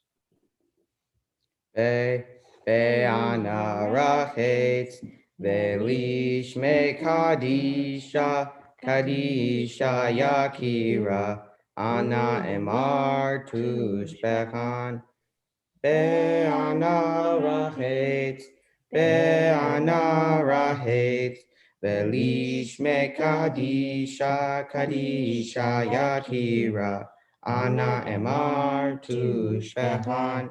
Speaker 7: Be'ana Rachetz, Velishme Kadisha, Kadisha Yakira, Ana Emar Tushbechan. Be'ana Rachetz, Be'ana Rachetz, Velishme Kadisha, Kadisha Yakira, Ana Emar Tushbechan.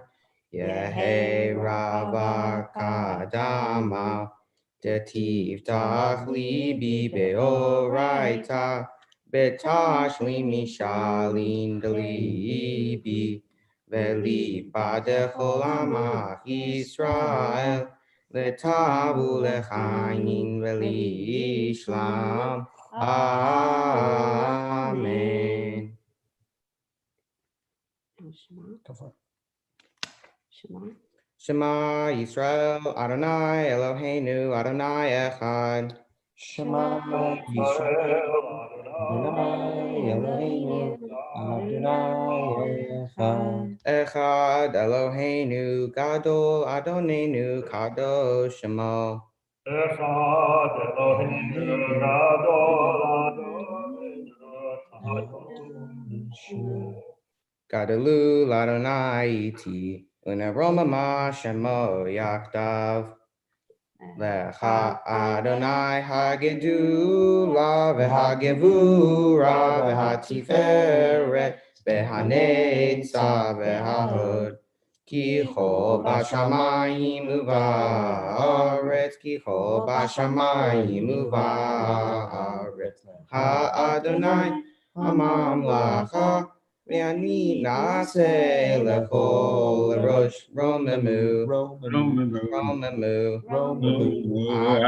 Speaker 7: Yehe Ravar Kadama, Tetivtach Libi Beoraita, Betashli Mishalin Delibi, Veli Badechol Amach Yisrael, Letavu Lechayin Veli Ishlam. Amen. Shema Yisrael, Adonai Eloheinu, Adonai Echad.
Speaker 8: Shema Yisrael, Adonai Eloheinu, Adonai Echad.
Speaker 7: Echad Eloheinu, Gadol Adonenu, Kadosh Shemo.
Speaker 6: Echad Eloheinu Gadol Adonai.
Speaker 7: Gadolu Adonai Iti, Uneroma Ma Shemo Yakdav. Lecha Adonai Hagedula v'Hagevura v'Hatiferet v'Hanetza v'Hahod. Ki chol b'shamayim u'va'aretz, ki chol b'shamayim u'va'aretz. Ha-Adonai hamamlacha v'ani na'aseh lechol rosh romemu.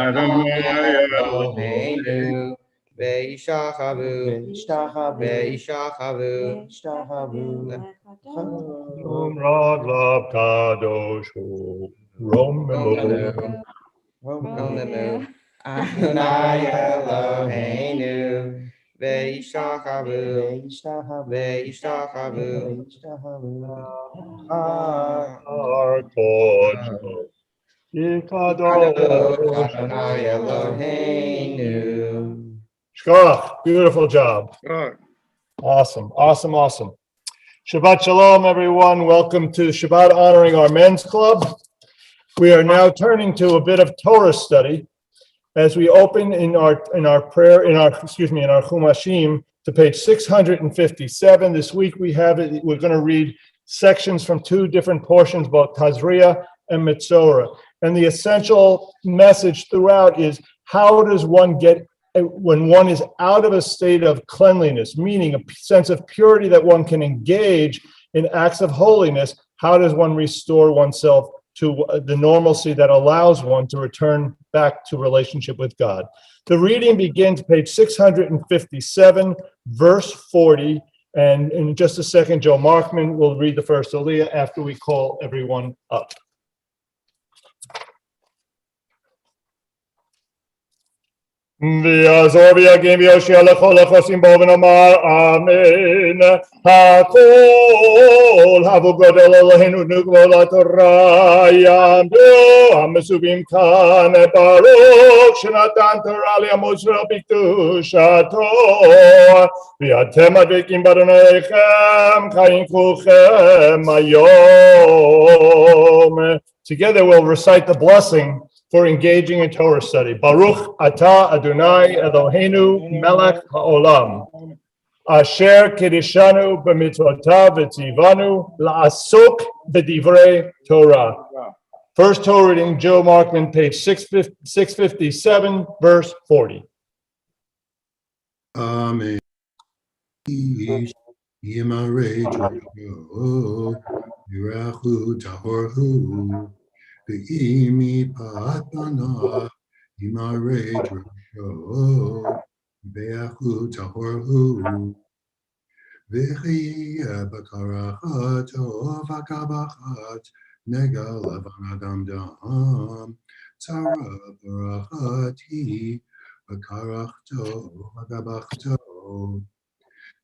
Speaker 7: Adonai Eloheinu, ve'ishachavu,
Speaker 6: Rom Raglav Kadosh Romemu.
Speaker 7: Adonai Eloheinu, ve'ishachavu.
Speaker 6: Our Kodesh Yikadosh
Speaker 7: Adonai Eloheinu.
Speaker 6: Shkoch, beautiful job. Awesome. Shabbat Shalom, everyone. Welcome to Shabbat Honoring Our Men's Club. We are now turning to a bit of Torah study as we open in our Chumashim to page 657. This week we're going to read sections from two different portions, both Tazria and Metzora. And the essential message throughout is, how does one get, when one is out of a state of cleanliness, meaning a sense of purity that one can engage in acts of holiness, how does one restore oneself to the normalcy that allows one to return back to relationship with God? The reading begins page 657, verse 40. And in just a second, Joe Markman will read the first Aliyah after we call everyone up. ויעזור ויגים ויושיע לכל החוסים בו ונאמר אמן. הכל הבו גודל אלוהינו נוגבו לתורה יעמדו המסובים כאן ברוך שנתן תורה לעמוד ישראל בקדושתו ואתם הדבקים באדוניכם חיים כולכם היום. Together we'll recite the blessing for engaging in Torah study. Baruch atah Adonai Eloheinu melech haolam, asher kiddushanu b'mitzvotav v'tzivanu la'asok b'divrei Torah. First Torah reading, Joe Markman, page 657, verse 40.
Speaker 9: Amen. Yimarei Torah, Yirachu Tahorhu. Ve'imi patana imare drasho ve'achu tahorhu ve'chi bakarachat ovakabachat nega levan adam dam tzara barachati bakarachto vagabachto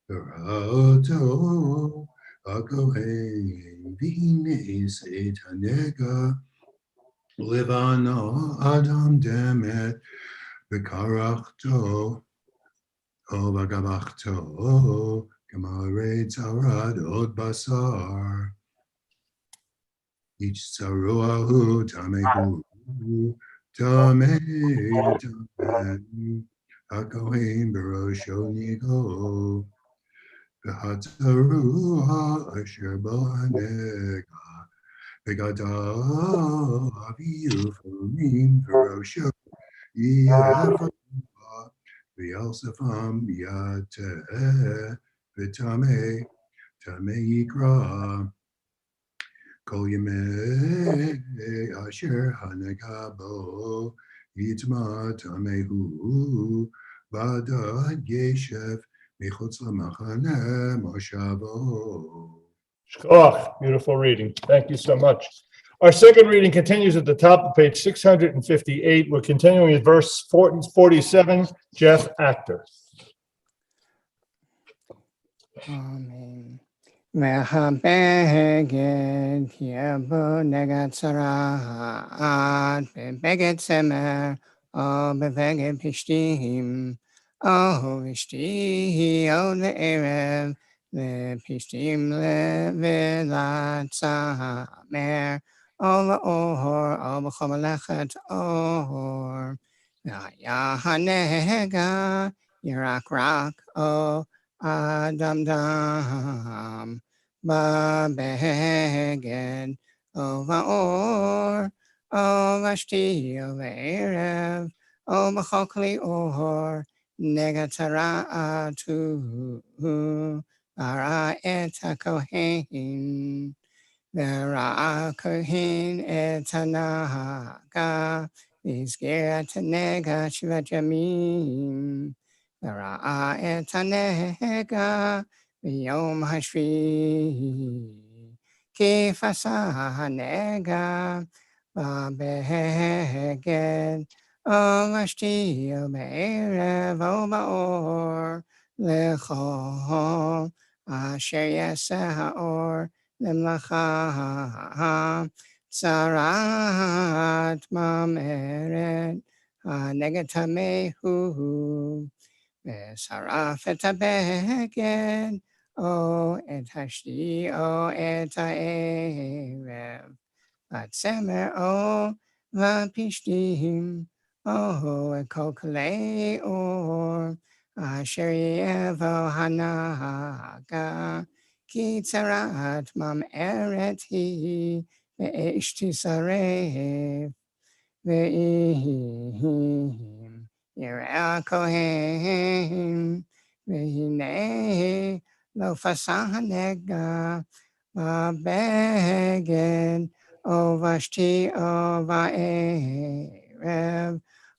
Speaker 9: V'rato hakohen v'hine setanega livano adam demet v'karachto o v'gabachto kamare tzarad od basar each tzaruahu tamehu tamehu hakohen barosho nigo v'hataruah asher bo'anega v'gadav yufamim barosho yefa v'yalsefam yateh v'tameh tameh yikra kol yemei asher hanegabo yitma tamehu v'adad yeshev mechutz lamachane moshavo.
Speaker 6: Shkoch, beautiful reading. Thank you so much. Our second reading continues at the top of page 658. We're continuing with verse 47. Jeff Actor.
Speaker 7: Amen. Mehabeged yabo negat sarat bebeged semer o bebeged pishtim o vishti o le'erev le'pishtim le'velat samer o la'or o b'chomelechet or v'haya hanega yirak rak o Adam dam ba beged ova or ova shti ova erev ova chokli or negatara atu ara et hakohen vera kohen et hanaga vizgerat nega shivat yamim Ra'a et hanega v'yom hashvi ki fasa hanega v'beheged o vashti o be'erev o ba'or lecho asher yaseh ha'or lemlacha tzarat mameret hanega tamehu Saraf et habeged, o et hashti, o et ha'erev, vatsemer, o vapishtim, o et kol kalei or, asher yevo hanaga, ki tzarat mam eret hi, ve'esh tisaref, ve'ihim. Yireh Kohen, v'hinei lo fasah hanega, v'beged, o vashti, o va'erev,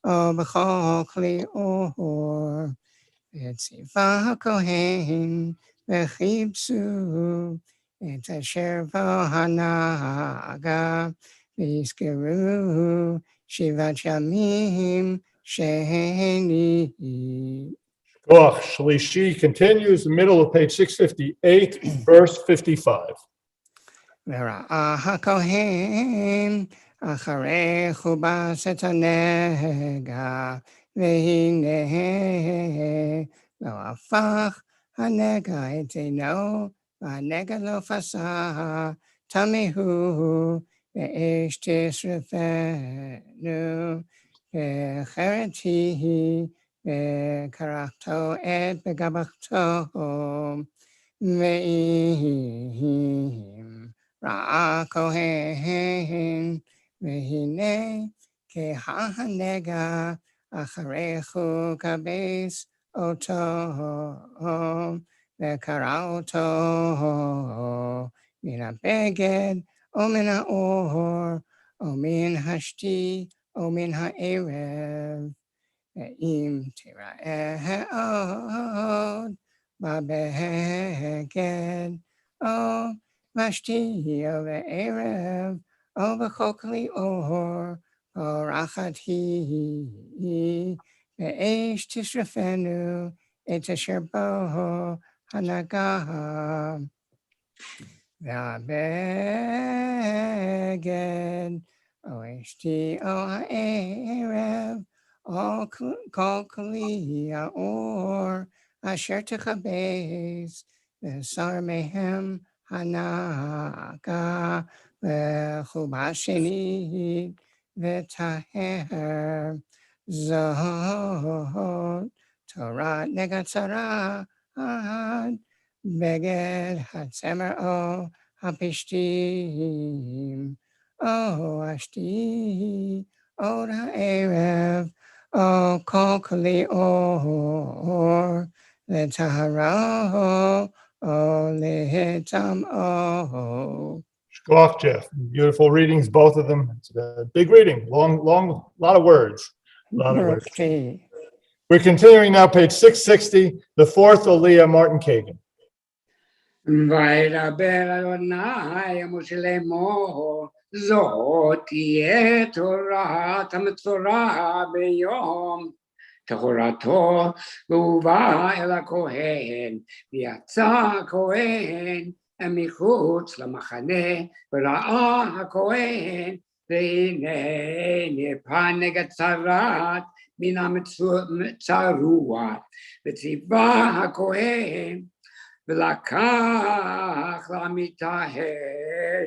Speaker 7: o b'chol kli or, v'tziva Kohen, v'chibsu, et asher vo hanaga, v'yizkeru shivat yamim, Sheni.
Speaker 6: Shkoch, Shlishi continues, the middle of page 658, verse 55.
Speaker 7: V'ra'a hakohen acharei chubas et hanega v'hinei lo afach hanega et eino v'hanega lo fasah tamihu ve'esh tisrefenu v'cheret hi v'karachto et begabachto ve'ihim Ra'a Kohen v'hinei kehanega acharechu kabes oto v'kara oto min ha'beged o min ha'or o min hashti o min ha'erev ve'im tira'eh ha'od ba'beged o Vashti ve'erev o b'chokli or rachat hi ve'esh tishrafenu et asher bo הנהגה. והבגד, או אשתי או הערב, או כל כלי האור, אשר תכבס, ושר מהם הנהגה, וחובה שנית, וטהר, זאת תורת נגד צרה, בגד הצמר או הפשתים, או אשתי, עוד הערב, או כל כלי אור, לטהרה או לטמאו.
Speaker 6: Shkoch, Jeff. Beautiful readings, both of them. It's a big reading, long, lot of words.
Speaker 7: Okay.
Speaker 6: We're continuing now, page 660, the fourth Aliyah, Martin Kagan.
Speaker 5: וידבר אדוני משה לאמור, זאת תהיה תורת המצורע ביום טהרתו, והובא אל הכהן, ויצא הכהן מחוץ למחנה, וראה הכהן, והנה נפל נגד צרת מן המצרוע, וציווה הכהן, ולקח למטהר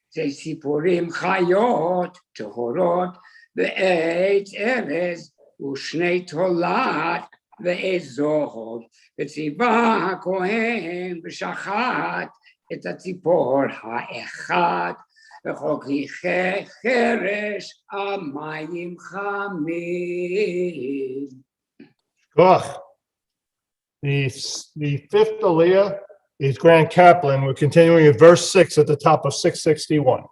Speaker 5: ציפורים חיות טהורות ועץ ארז ושני תולעת ואזור, וציווה הכהן ושחט את הציפור האחד וכל כלי חרש על מים חמים.
Speaker 6: Shkoch. The fifth Aliyah is Grand Kaplan. We're continuing at verse 6 at the top of 661.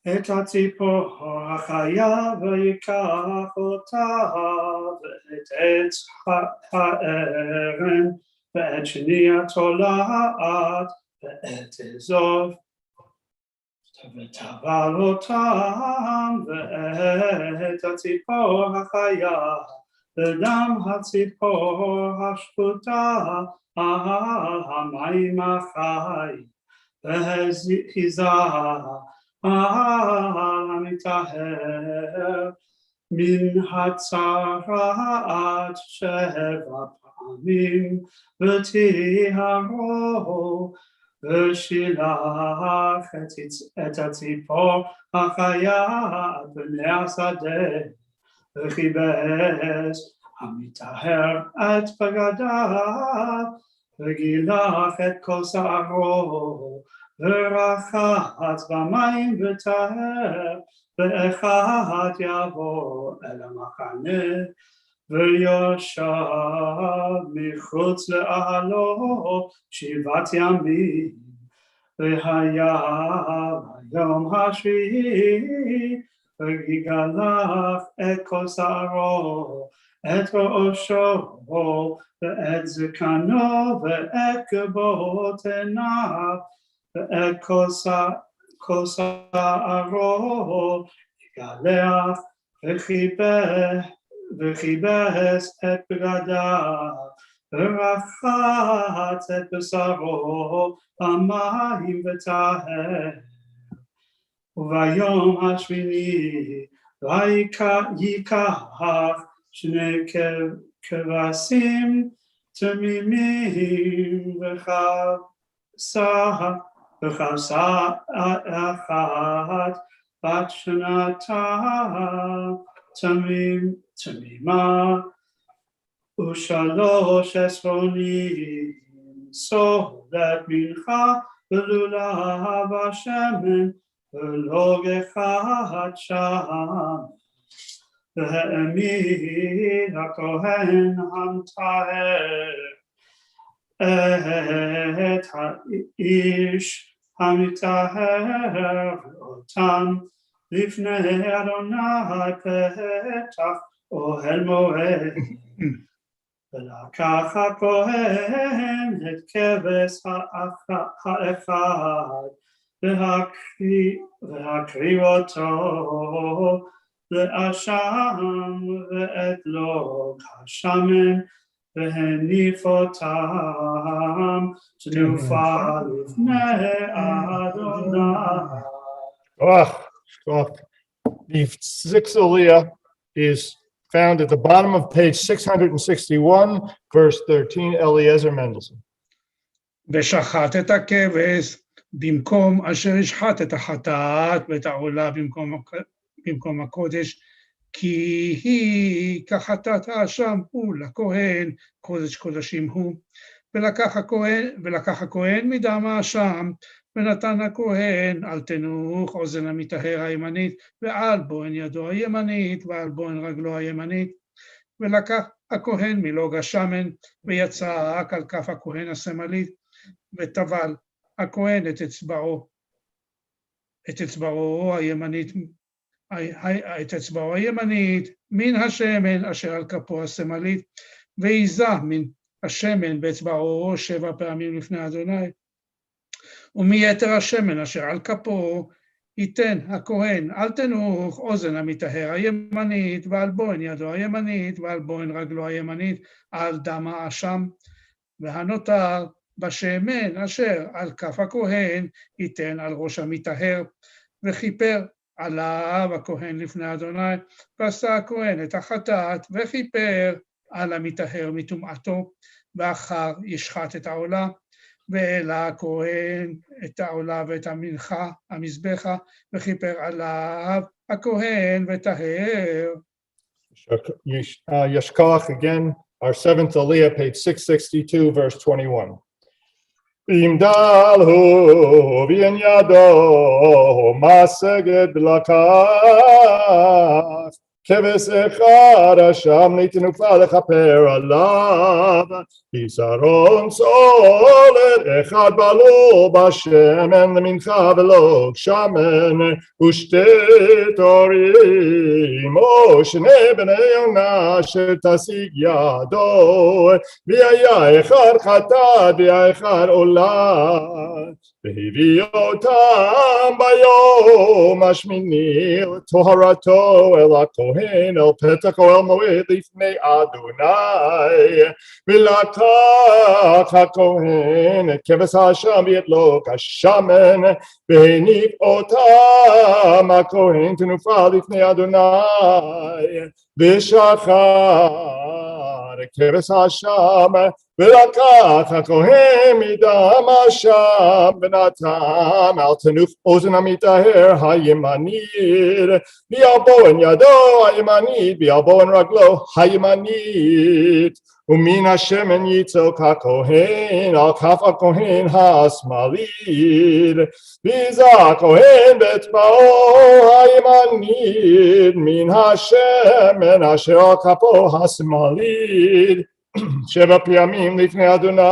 Speaker 4: את הציפור החיה ויקח אותה, ואת עץ הארן, ואת שני התולעת, ואת אזוב, וטבל אותם, ואת הציפור החיה, ודם הציפור השפוטה על המים החי, והזיזה על המטהר מן הצרת 7 פעמים, וטיהרו, ושילח את הציפור החיה על פני השדה, וכיבס המטהר את בגדיו, וגילח את כל שערו, ורחץ במים וטהר, ואחד יבוא אל המחנה, ויושב מחוץ לאהלו 7 ימים, והיה היום השביעי, ויגלח את כל שערו, את ראשו, ואת זקנו, ואת גבות עיניו, ואת כל שערו, יגלח וכיבס את בגדיו, ורחץ את בשרו במים וטהר. וביום השמיני ייקח 2 כבשים תמימים, וכבשה אחת בת שנתה תמימה, ו3 עשרונים סעודת מנחה ולולב השמן, ולוג אחד שם, והעמיד הכהן המטהר את האיש המטהר אותם לפני אדוני פתח אוהל מועד. ולקח הכהן את כבש האחד, והקריב אותו לאשם, ואת לוג השמן והניף אותם תנופה לפני אדוני.
Speaker 6: The sixth Aliyah is found at the bottom of page 661, verse 13, Eliezer Mendelssohn.
Speaker 10: ושחט את הכבש במקום אשר ישחט את החטאת ואת העולה במקום הקודש, כי היא כחטאת האשם הוא לכהן, קודש קודשים הוא. ולקח הכהן מדם האשם, ונתן הכהן על תנוך אוזן המטהר הימנית, ועל בוהן ידו הימנית, ועל בוהן רגלו הימנית. ולקח הכהן מלוג השמן, ויצק על כף הכהן השמאלית, וטבל הכהן את אצבעו הימנית מן השמן אשר על כפו השמאלית, ועיזה מן השמן באצבעו 7 פעמים לפני אדוני. ומיתר השמן אשר על כפו ייתן הכהן על תנוך אוזן המטהר הימנית, ועל בוהן ידו הימנית, ועל בוהן רגלו הימנית, על דם האשם. והנותר בשמן אשר על כף הכהן ייתן על ראש המטהר, וכיפר עליו הכהן לפני אדוני, ועשה הכהן את החטאת, וכיפר על המטהר מטומאתו, ואחר ישחט את העולה, ואלה הכהן את העולה ואת המנחה, המזבחה, וכיפר עליו הכהן וטהר.
Speaker 6: Yeshkoach again, our seventh Aliyah, page 662, verse 21. Imdalhu v'yen yado maseged b'lakach כבש אחד השם לתנופה לכפר עליו, חיסרון צולת אחד בלו בשמן למנחה ולא שמן, ושתי תורים או שני בני יונה שתשיג ידו, והיה אחד חטאת והיה אחד עולה, והביא אותם ביום השמיני לטהרתו אל הכהן אל פתח אוהל מועד לפני אדוני, ולקח הכהן את כבש האשם ואת לוג השמן, והניף אותם הכהן תנופה לפני אדוני, ושחט את כבש האשם, ולקח הכהן מדם האשם, ונתן על תנוך אוזן המטהר הימנית, ועל בוהן ידו הימנית, ועל בוהן רגלו הימנית, ומן השמן יצוק הכהן על כף הכהן השמאלית, ויזה הכהן באצבעו הימנית מן השמן אשר על כפו השמאלית 7 פעמים לפני אדוני,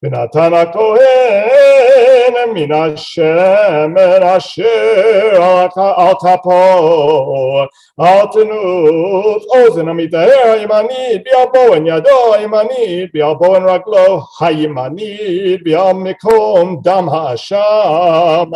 Speaker 6: ונתן הכהן מן השמן אשר על כפו על תנוך אוזן המטהר הימנית, ועל בוהן ידו הימנית, ועל בוהן רגלו הימנית, ועל מקום דם האשם,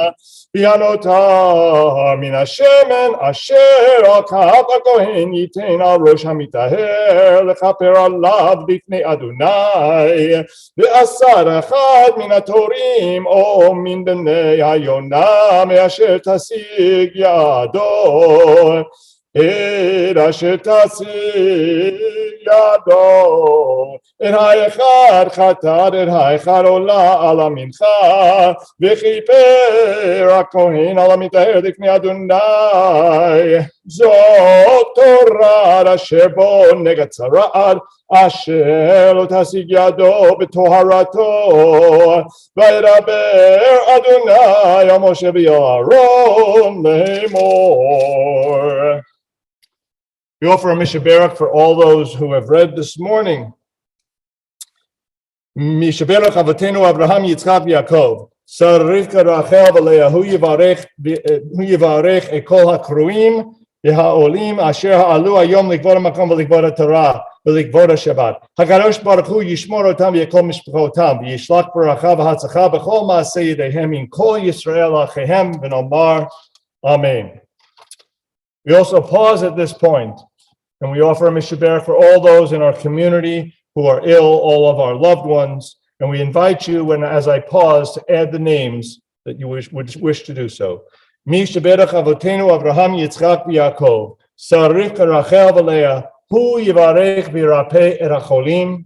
Speaker 6: והנותר מן השמן אשר על כף הכהן ייתן על ראש המטהר לכפר עליו לפני אדוני, ועשר אחד מן התורים או מן בני היונה מאשר תשיג ידו, את אשר תשיג ידו, את האחד חטאת, את האחד עולה על המנחה, וכיפר הכהן על המטהר לפני אדוני. זאת תורת אשר בו נגד צרעת, אשר לא תשיג ידו בטהרתו, וידבר אדוני אל משה ואל אהרון לאמור. We offer a Mishaberach for all those who have read this morning. Mishaberach Avatenu Abraham Yitzchak Yaakov. Sar Rivka Rachel v'Leah hu yivarech et kol hakruim v'ha'olim asher ha'alu hayom likvod ha'makom v'likvod ha'torah v'likvod ha'shabbat. HaKadosh Baruch Hu yishmor otam v'yekol mishpachotam v'yishlach baracha v'hatzacha b'chol ma'aseh yedehem in kol Yisrael achehem v'nomar Amen. We also pause at this point And we offer a Mishaber for all those in our community who are ill, all of our loved ones. And we invite you, when as I pause, to add the names that you would wish to do so. Mi sheberach avotenu Avraham, Yitzchak, v'Yaakov, Sarich Rachel v'Leah, Hu yivarech v'yirapeh et hacholim.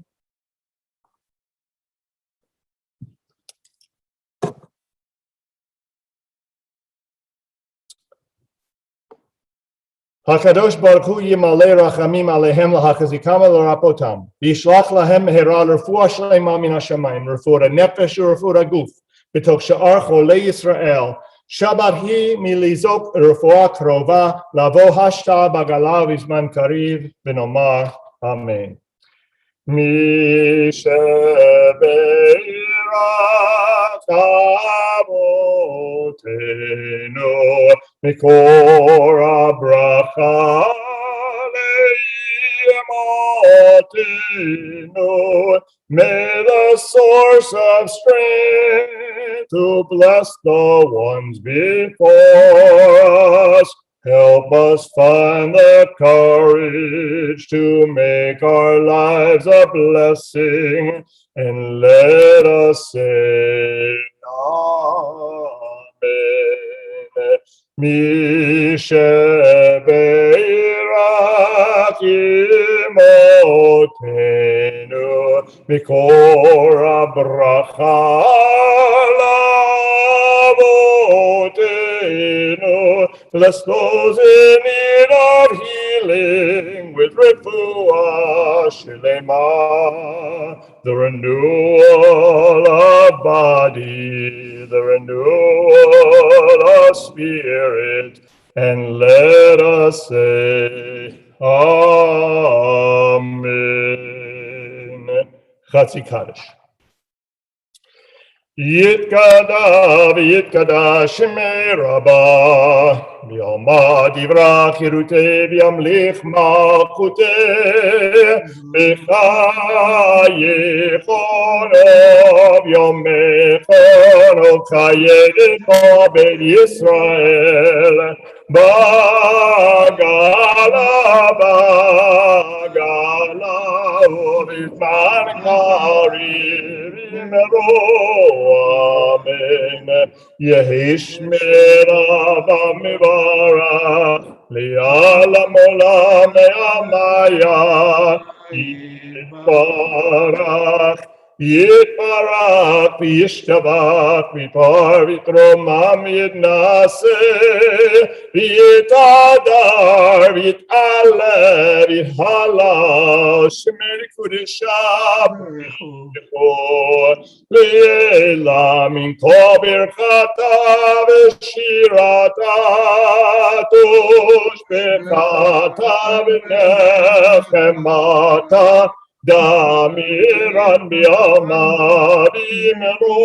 Speaker 6: HaKadosh Baruch Hu yimaleh rachamim alehem lahachazikam l'rapotam. V'yishlach lahem mehera l'refuah shlema min hashamayim, refuah nefesh u'refuah guf, b'tok sha'ar cholei Yisrael. Shabbat hi milizok refuah krova, lavo hashta bagala v'zman kariv, v'nomar amen. Mi shebe'irat avotenu mikor habracha le'imotenu. May the source of strength to bless the ones before us help us find the courage to make our lives a blessing, and let us say Amen. Mi shebe'irat imotenu mikor habracha lavotenu. Bless those in need of healing with refuah shlema, the renewal of body, the renewal of spirit, and let us say Amen. Chatzi Kaddish. Yitkada v'yitkada shemei Rabbah, v'yalma divrach yiruteh v'yamlich malchuteh, v'chayechono v'yomechono chayecho bet Yisrael, bagala u'bizman kariv Amen. Yehi shmira v'mivarach li'alam olam me'amaya. Yitbarach v'yishtabach v'yipar v'yitromam yitnaseh v'yitadar v'yit'aleh v'yithalal shemei kudeshah Le'ela min kol birchata v'shirata tushbechata v'nechemata damiran b'yalma b'imero.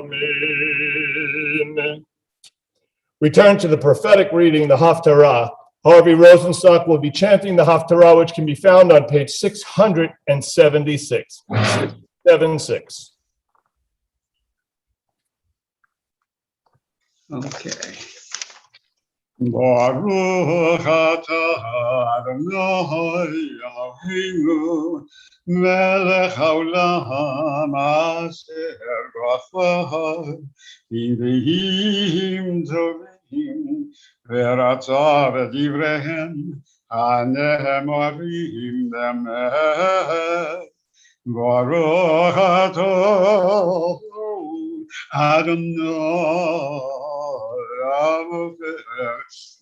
Speaker 6: Amen. We turn to the prophetic reading, the Haftarah. Harvey Rosenstock will be chanting the Haftarah, which can be found on page 676. 676.
Speaker 4: Okay.
Speaker 3: Baruch atah Adonai Eloheinu melech haolam asher b'achai b'nviim tovim v'ratza v'divrehem hanemarim be'emet. Baruch atah Adonai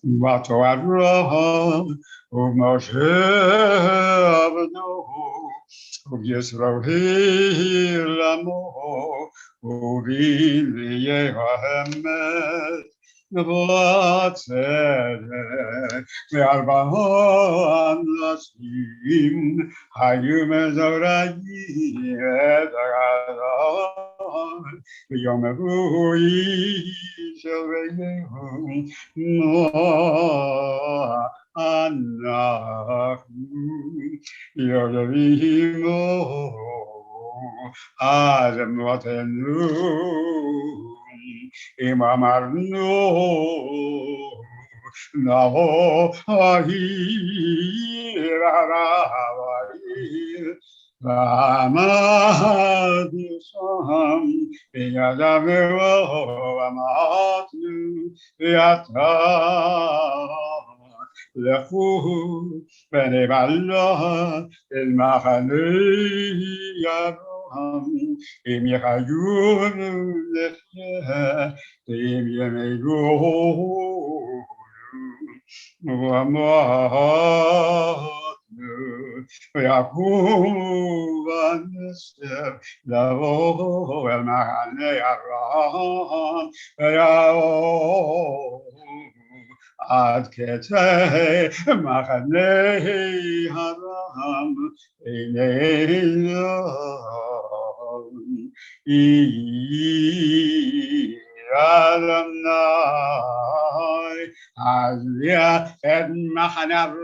Speaker 3: Vato Avraham, Moshe Avinu, Yisroel Amo, Uvin Yehoamet, V'atzedek, V'arbaho Anasim, Hayum Ezorayim Edagadon, V'yom Evuhi Shel V'yehum, Noah Anachnu, Yodavimo, Adem Vatenu, Im Amarnu,
Speaker 11: Navo Ahir Aravahir Vamadisham Yadamevo Amatnu Yata Lechu Benevallah El Mahane Yaroham Im Yachayun Lecheh Im Yemeyu Muhammadu Yakubu Anesher Lavo El Mahane Yaroham Yao Ad Kete Mahane Haram Eineon Adonai Azia Et Mahane Haram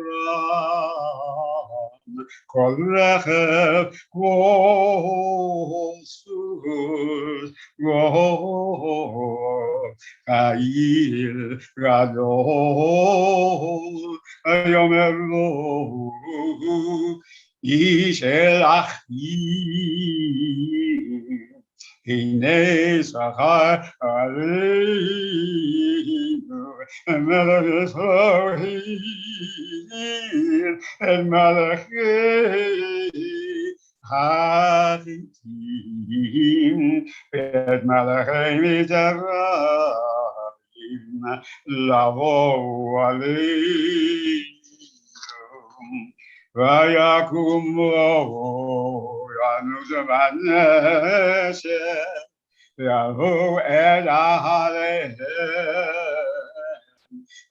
Speaker 11: Kol Rechev Kol Sus Kol Kail Gadol Yomer Lo Yishelach Hine Sachar Aleinu Melech Elohim El Malachei Hachitim Et Malachei Mitzrayim Lavo Aleinu Vayakum Yanu Zemaneshe Yahu El Ahalehem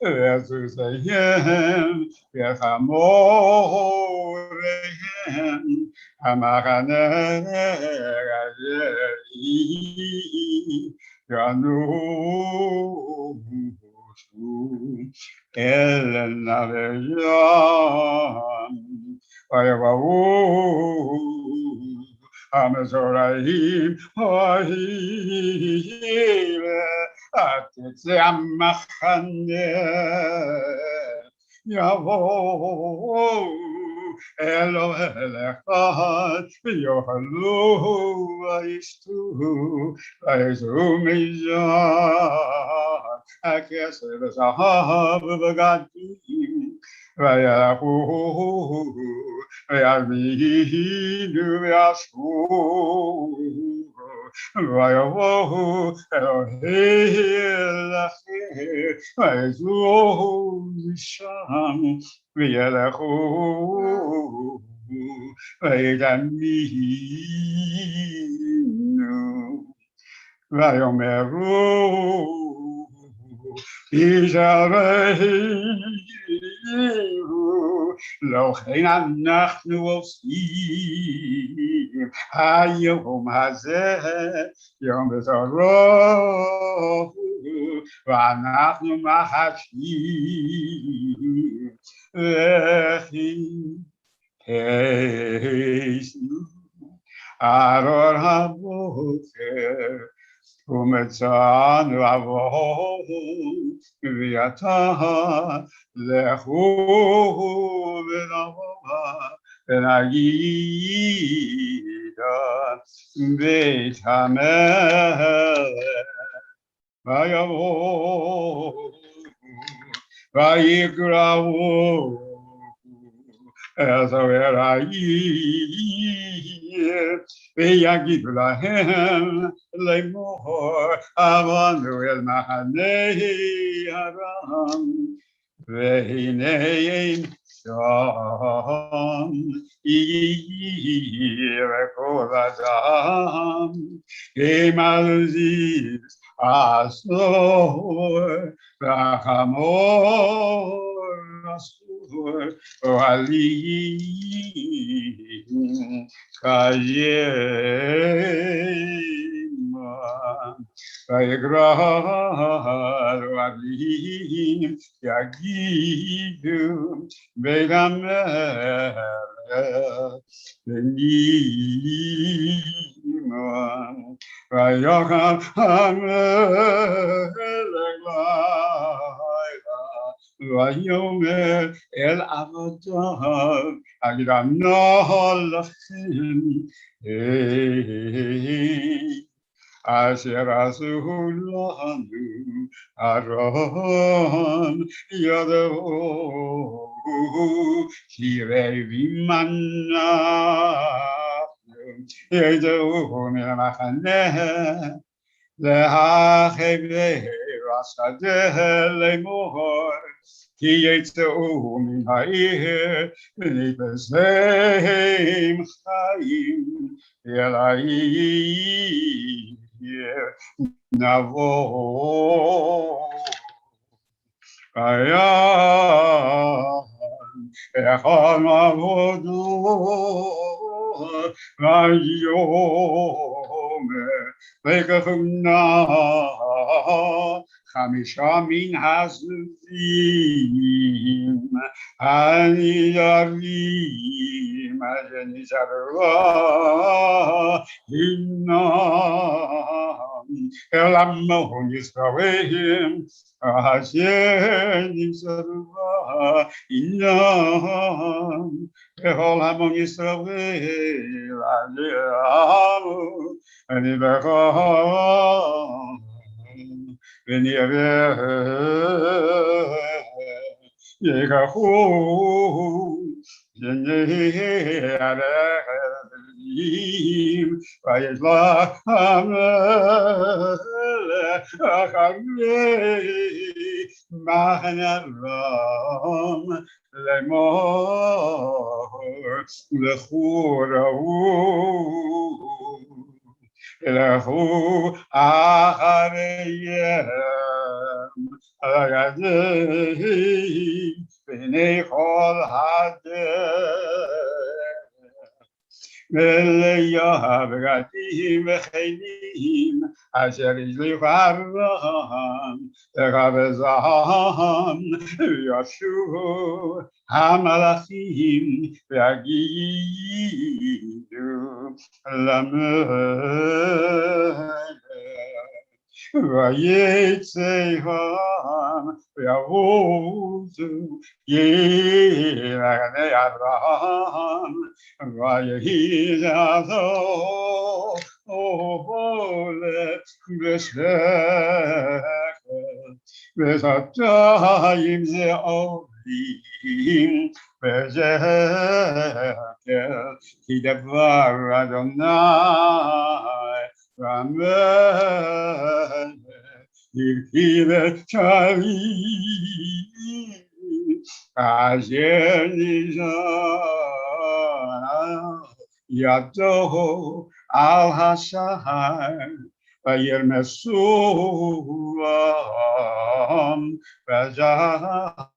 Speaker 11: Yezusayim Yechamorehem Hamachaneh Gazeri Yanu El Naveyam Vayavu Amazoraim Hohile Atetze Amachaneh Yavo Elohel Echad Yochalu Vayishtu Vayizu Mizan Akesed Zahav V'Gadim Vayahu Vayavinu V'Yashu Vayavu Elohel Echad Vayizu Misham V'Yelechu V'Yidaminu Vayomeru Yisharehu Lochein Anachnu Osim Hayom Hazeh Yom Bezoros V'Anachnu Mahashim V'Echim Keisnu Aror HaBoker Umetzan Ravo Viata Lechu V'Navoa V'Nagida Beit HaMelech Vayavo Vayikravu Ezoerayim Veyagidu lahem lemor Avanu el Mahanei Haram Vehineim Sham Yirekol Adam Gemalzis Asor Rachamor Asur Ohalim Kayema Vayegrah Ohalim Yagidu Beit HaMelech V'Niman Vayocham HaMelech Laila ויאמר אל עבדיו, הקדמנו לכם, אשר עשו לנו ארון ידעו שירי אנחנו ידעו מן המחנה להחבר השדה לאמור כי יצאו מן העיר ונתפסם חיים אל העיר נבוא אחד מעבודו ויאמר וכפנה 5 מן הסוסים הנדרים אשר נשארו הינם אל עמו ישראל אשר נשארו הינם בכל המון ישראל אשר עמו אני בכל ונראה יקחו שנהררים וישלח המלך אחרי מחנה רם לאמור לכו לכו אחריהם הגדים בני כל הדרך וליואב גדים וכלים אשר השליכו אברהם וחפצם וישובו המלאכים ויגידו למלך ויצאם ויבוזו ילדי אברהם ויהי זו הולך בשכל ושתיים זעורים בשקל כי דבר אדוני Amen. Give Charlie Asher Nizar Yado Al Hashar Vayermesuam Vajaramot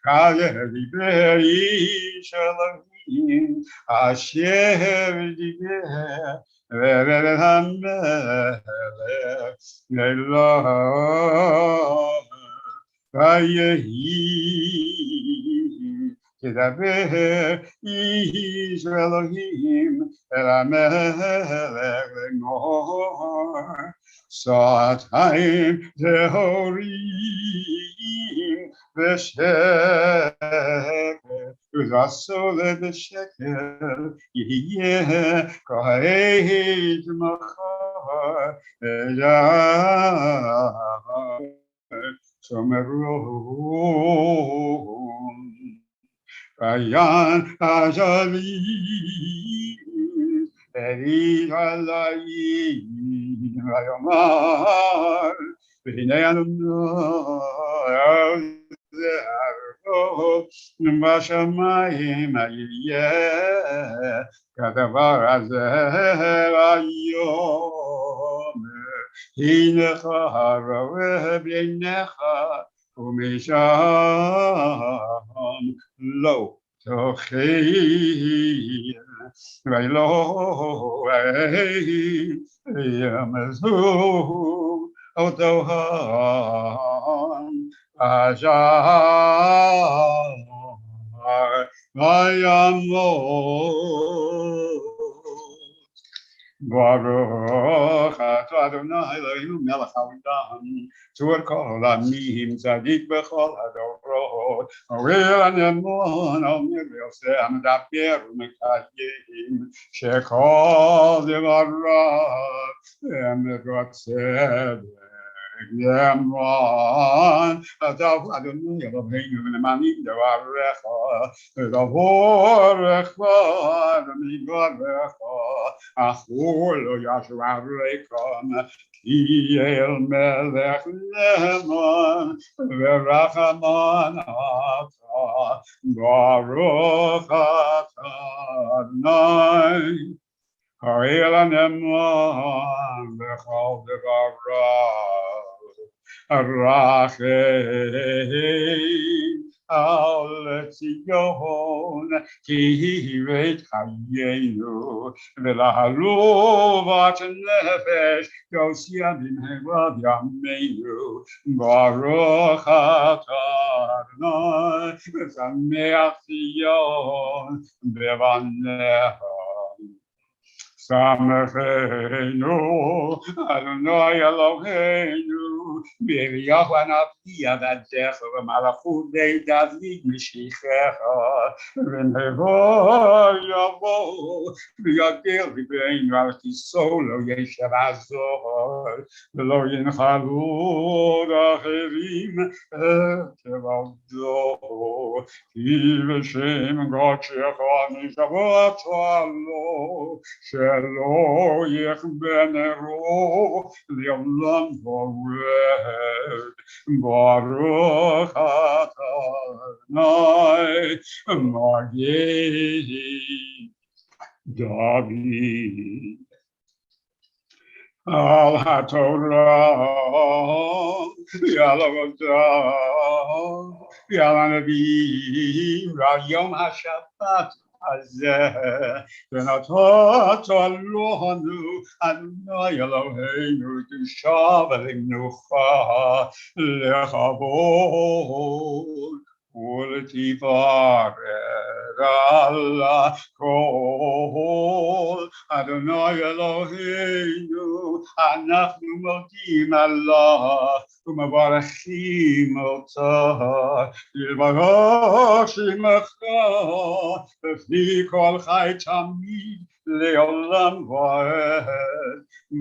Speaker 11: Kaler Diberi Shalom Asher Diberi Hammelech Lelah Vayehi Kedaber Ish Elohim El Hamelech Lemor Sa'atayim Zehorim V'sheker V'zasole V'sheker Yeh Koheit Machar V'yah Someron Vayan Ajalim Eri Alayim Vayomar V'hinei Adonai בשמיים יהיה כדבר הזה היום הנך רואה בעיניך ומשם לא תוכיח ואלוהי ימזו אותו Ajar Vayamot Baruch atah Adonai Eloheinu melech haolam, tzur kol ha'amim, tzadik b'chol hadorot, orel hanemon, omer v'yoseh, המדבר ומקיים, שכל דבריו אמת וצדק. למען אתה אדוני אלוהינו ונאמנים דבריך ודברך ומגברך אכול לא ישועריכם כי אל מלך נאמן ורחמן אתה ברוך אתה אדוני האל הנאמן בכל דבריו רחם על ציון כי בית חיינו ולהלובת נפש יושיע במהרה בימינו ברוך אתה אדוני ושמח ציון בבניך Samachenu, Adonai Eloheinu, B'Yahu Anaviah Vadecha, V'Malachut Beit David Mishichecha, V'Nevo Yavo, V'Yagel V'Beinu Al Kisol Lo Yeshav Azor, V'Lo Yinchalu Acherim Kevavdo, Ki V'Shem Godshecha Mishavot Alo, שלא יכבנרו לעולם ועד ברוך אתה אדוני מגן דוד על התורה ועל עבודה ועל הנביאים ועל יום השבת הזה ונתת לנו אדוני אלוהינו קדושה ולמנוחה לכבוד ולתפארת על הכל אדוני אלוהינו אנחנו מודים עליו ומברכים אותה יתברך שמך בפי כל חי תמיד לעולם ועד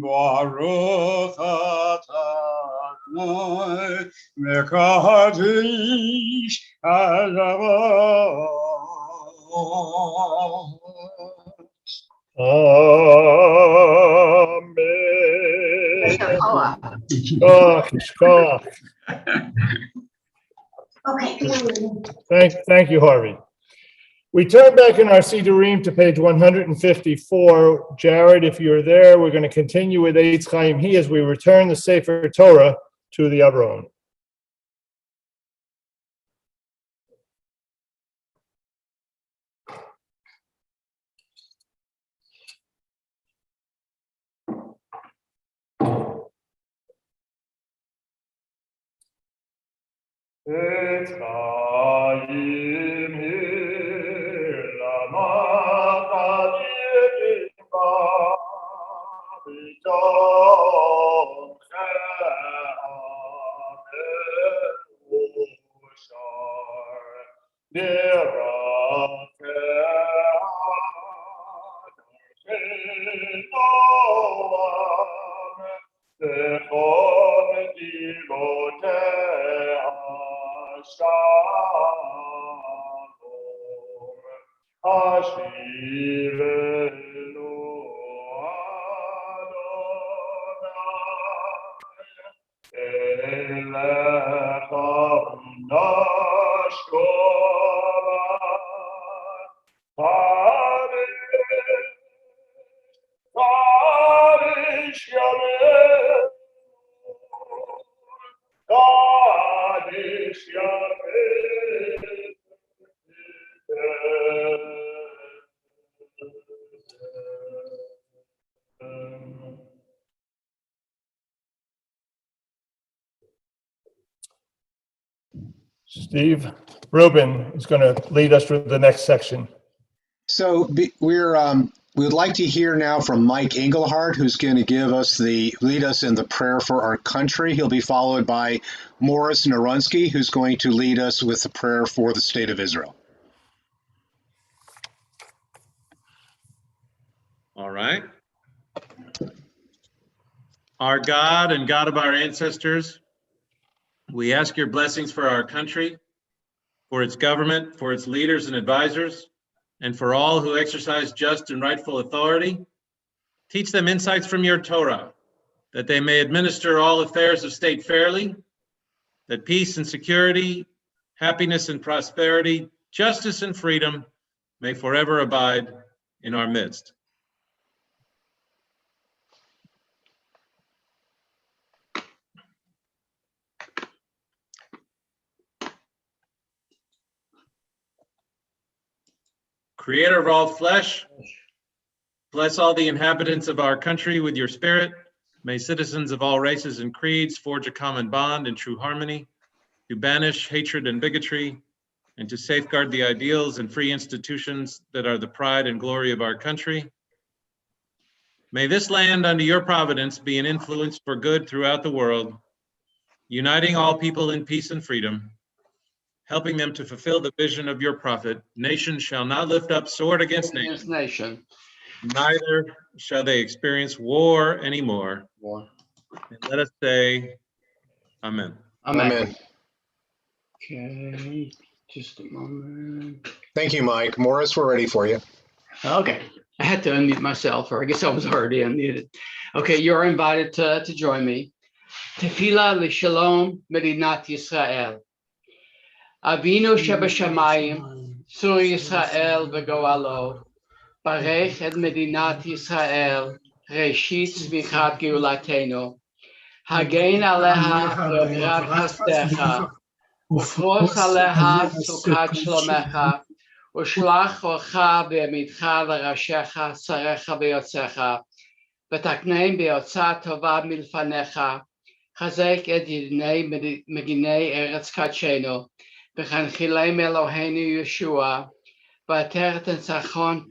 Speaker 11: ברוך אתה אדוני מקדש השבת
Speaker 6: Shkach. Thank you, Harvey. We turn back in our Sidurim to page 154. Jared, if you're there, we're going to continue with Eitz Chaim He as we return the Sefer Torah to the Aron. Eitz Chaim He Steve Rubin is going to lead us through the next section.
Speaker 1: So we're We would like to hear now from Mike Engelhardt, who's going to lead us in the prayer for our country. He'll be followed by Morris Narunsky, who's going to lead us with the prayer for the state of Israel.
Speaker 12: All right. Our God and God of our ancestors, we ask your blessings for our country, for its government, for its leaders and advisors, and for all who exercise just and rightful authority. Teach them insights from your Torah, that they may administer all affairs of state fairly, that peace and security, happiness and prosperity, justice and freedom may forever abide in our midst. Creator of all flesh, bless all the inhabitants of our country with your spirit. May citizens of all races and creeds forge a common bond in true harmony, to banish hatred and bigotry, and to safeguard the ideals and free institutions that are the pride and glory of our country. May this land under your providence be an influence for good throughout the world, uniting all people in peace and freedom, helping them to fulfill the vision of your prophet. Nation shall not lift up sword against nation. Neither shall they experience war anymore. And let us say, Amen.
Speaker 1: Amen.
Speaker 5: Okay, just a moment.
Speaker 1: Thank you, Mike. Morris, we're ready for you.
Speaker 13: Okay, I had to unmute myself, or I guess I was already unmuted. Okay, you're invited to join me. Tefillah l'shalom Medinat Yisrael. Avinu shebashamayim, Sur Yisrael v'goalo, Barech et Medinat Yisrael, Reshit tzmichat geulatenu, Hagein aleha be'ograt hasdecha, Ufros aleha sukat shlomecha, Ushlach orcha be'emidcha l'rashecha, Sarecha be'yotzecha, V'takneim be'yotza tova milfanecha, Chazek et yidnei meginei eretz kadshenu, V'chanchilem Eloheinu Yeshua, V'ater tentzachon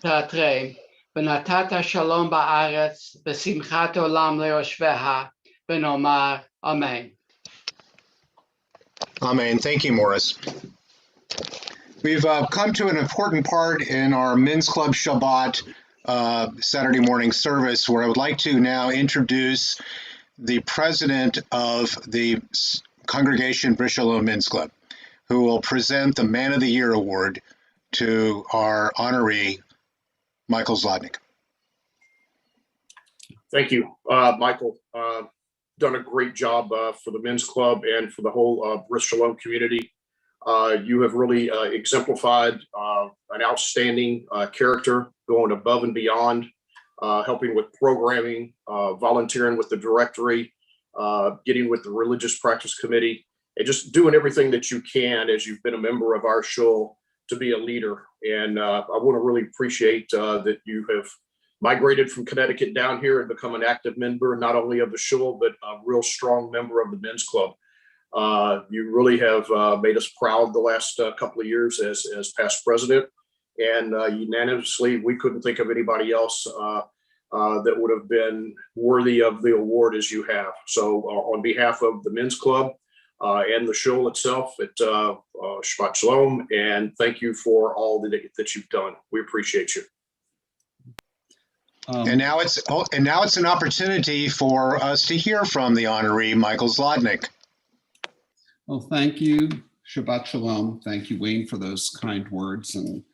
Speaker 13: teatreim, V'natata shalom ba'aretz, V'simchat olam le'oshveha, V'nomar Amen.
Speaker 1: Amen. Thank you, Morris. We've come to an important part in our Men's Club Shabbat Saturday morning service, where I would like to now introduce the president of the Congregation Bris Shalom Men's Club, who will present the Man of the Year award to our honoree, Michael Zlotnick.
Speaker 14: Thank you, Michael. Done a great job for the Men's Club and for the whole Bris Shalom community. You have really exemplified an outstanding character, going above and beyond, helping with programming, volunteering with the directory, getting with the religious practice committee, and just doing everything that you can as you've been a member of our shul to be a leader. And I want to really appreciate that you have migrated from Connecticut down here and become an active member, not only of the shul, but a real strong member of the Men's Club. You really have made us proud the last couple of years as past president, and unanimously, we couldn't think of anybody else that would have been worthy of the award as you have. So on behalf of the Men's Club and the shul itself, Shabbat Shalom, and thank you for all that you've done. We appreciate you.
Speaker 1: And now it's an opportunity for us to hear from the honoree, Michael Zlotnick.
Speaker 15: Well, thank you. Shabbat Shalom. Thank you, Wayne, for those kind words. And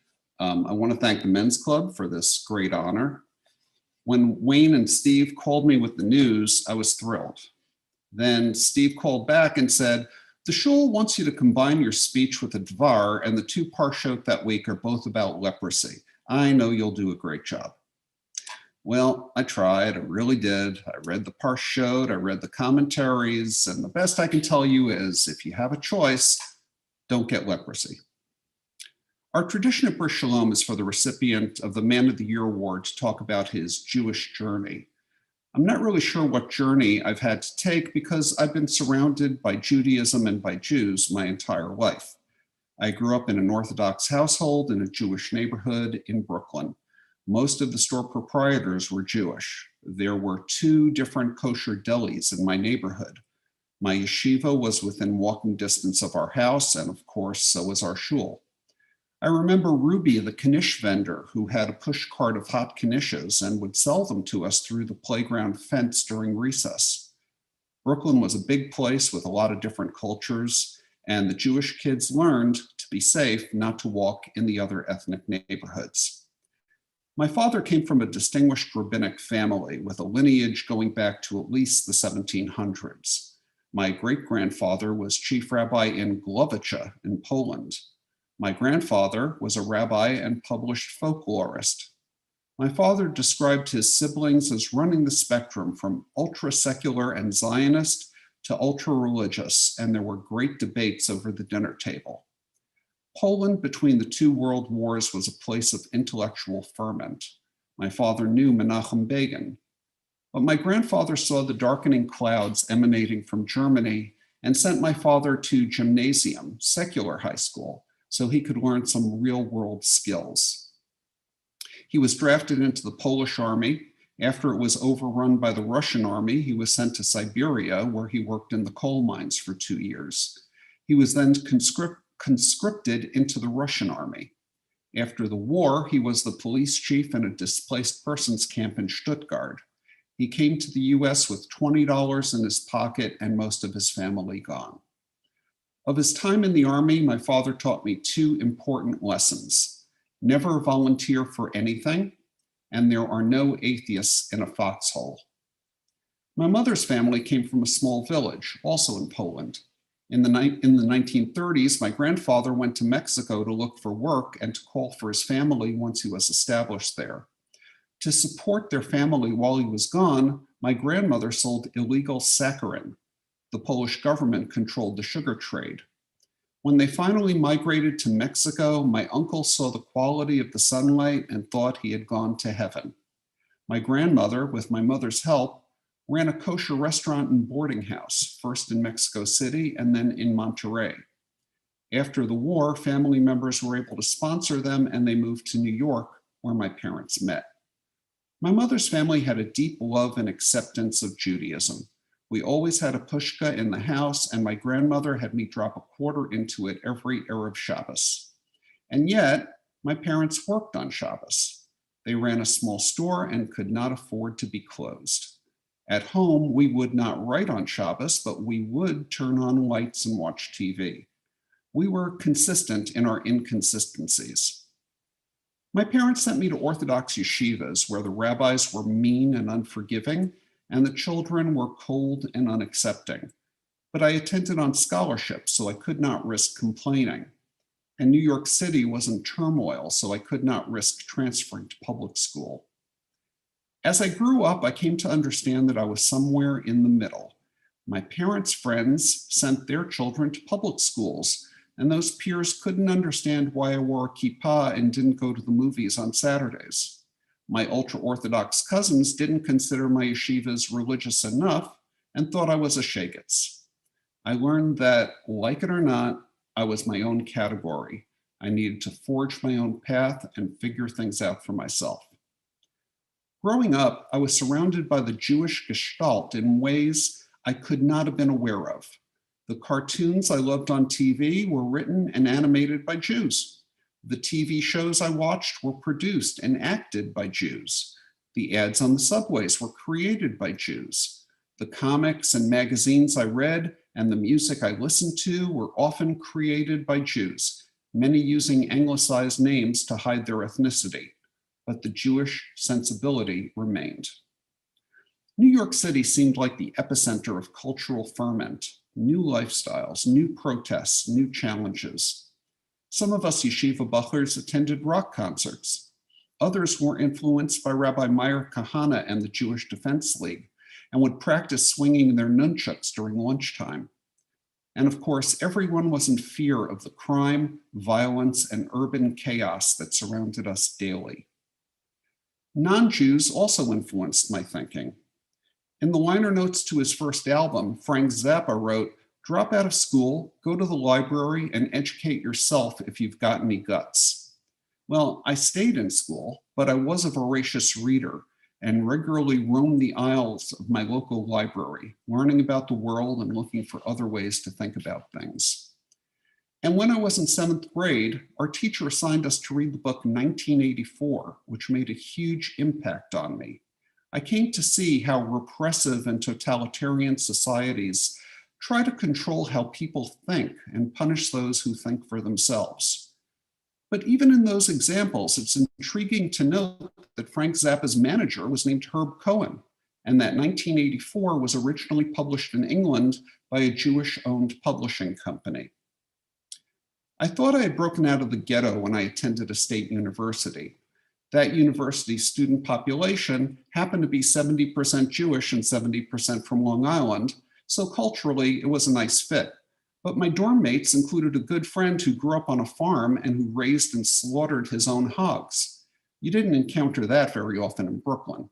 Speaker 15: I want to thank the Men's Club for this great honor. When Wayne and Steve called me with the news, I was thrilled. Then Steve called back and said, the shul wants you to combine your speech with a dvar, and the two parshot that week are both about leprosy. I know you'll do a great job. Well, I tried, I really did. I read the parshot, I read the commentaries, and the best I can tell you is if you have a choice, don't get leprosy. Our tradition at Bris Shalom is for the recipient of the Man of the Year award to talk about his Jewish journey. I'm not really sure what journey I've had to take because I've been surrounded by Judaism and by Jews my entire life. I grew up in an Orthodox household in a Jewish neighborhood in Brooklyn. Most of the store proprietors were Jewish. There were 2 different kosher delis in my neighborhood. My yeshiva was within walking distance of our house, and of course, so was our shul. I remember Ruby, the knish vendor, who had a push cart of hot knishes and would sell them to us through the playground fence during recess. Brooklyn was a big place with a lot of different cultures, and the Jewish kids learned, to be safe, not to walk in the other ethnic neighborhoods. My father came from a distinguished rabbinic family with a lineage going back to at least the 1700s. My great-grandfather was chief rabbi in Glowice in Poland. My grandfather was a rabbi and published folklorist. My father described his siblings as running the spectrum from ultra-secular and Zionist to ultra-religious, and there were great debates over the dinner table. Poland between the 2 world wars was a place of intellectual ferment. My father knew Menachem Begin. But my grandfather saw the darkening clouds emanating from Germany and sent my father to gymnasium, secular high school, so he could learn some real-world skills. He was drafted into the Polish army. After it was overrun by the Russian army, he was sent to Siberia, where he worked in the coal mines for 2 years. He was then conscripted into the Russian army. After the war, he was the police chief in a displaced persons camp in Stuttgart. He came to the US with $20 in his pocket and most of his family gone. Of his time in the army, my father taught me 2 important lessons. Never volunteer for anything, and there are no atheists in a foxhole. My mother's family came from a small village, also in Poland. In the 1930s, my grandfather went to Mexico to look for work and to call for his family once he was established there. To support their family while he was gone, my grandmother sold illegal saccharin. The Polish government controlled the sugar trade. When they finally migrated to Mexico, my uncle saw the quality of the sunlight and thought he had gone to heaven. My grandmother, with my mother's help, ran a kosher restaurant and boarding house, first in Mexico City and then in Monterrey. After the war, family members were able to sponsor them and they moved to New York, where my parents met. My mother's family had a deep love and acceptance of Judaism. We always had a pushka in the house, and my grandmother had me drop a quarter into it every Erev Shabbos. And yet, my parents worked on Shabbos. They ran a small store and could not afford to be closed. At home, we would not write on Shabbos, but we would turn on lights and watch TV. We were consistent in our inconsistencies. My parents sent me to Orthodox yeshivas where the rabbis were mean and unforgiving, and the children were cold and unaccepting. But I attended on scholarship, so I could not risk complaining. And New York City was in turmoil, so I could not risk transferring to public school. As I grew up, I came to understand that I was somewhere in the middle. My parents' friends sent their children to public schools, and those peers couldn't understand why I wore a kippah and didn't go to the movies on Saturdays. My ultra-Orthodox cousins didn't consider my yeshivas religious enough and thought I was a shegitz. I learned that, like it or not, I was my own category. I needed to forge my own path and figure things out for myself. Growing up, I was surrounded by the Jewish gestalt in ways I could not have been aware of. The cartoons I loved on TV were written and animated by Jews. The TV shows I watched were produced and acted by Jews. The ads on the subways were created by Jews. The comics and magazines I read and the music I listened to were often created by Jews, many using anglicized names to hide their ethnicity, but the Jewish sensibility remained. New York City seemed like the epicenter of cultural ferment, new lifestyles, new protests, new challenges. Some of us yeshiva bachers attended rock concerts. Others were influenced by Rabbi Meir Kahana and the Jewish Defense League and would practice swinging their nunchucks during lunchtime. And of course, everyone was in fear of the crime, violence, and urban chaos that surrounded us daily. Non-Jews also influenced my thinking. In the liner notes to his first album, Frank Zappa wrote, "Drop out of school, go to the library, and educate yourself if you've got any guts." Well, I stayed in school, but I was a voracious reader and regularly roamed the aisles of my local library, learning about the world and looking for other ways to think about things. And when I was in 7th grade, our teacher assigned us to read the book 1984, which made a huge impact on me. I came to see how repressive and totalitarian societies try to control how people think and punish those who think for themselves. But even in those examples, it's intriguing to note that Frank Zappa's manager was named Herb Cohen, and that 1984 was originally published in England by a Jewish-owned publishing company. I thought I had broken out of the ghetto when I attended a state university. That university's student population happened to be 70% Jewish and 70% from Long Island, so culturally it was a nice fit. But my dorm mates included a good friend who grew up on a farm and who raised and slaughtered his own hogs. You didn't encounter that very often in Brooklyn.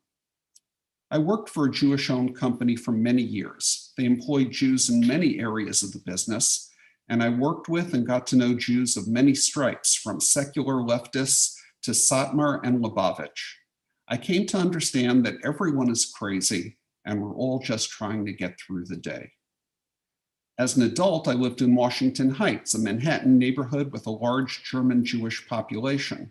Speaker 15: I worked for a Jewish-owned company for many years. They employed Jews in many areas of the business, and I worked with and got to know Jews of many stripes, from secular leftists to Satmar and Lubavitch. I came to understand that everyone is crazy and we're all just trying to get through the day. As an adult, I lived in Washington Heights, a Manhattan neighborhood with a large German Jewish population.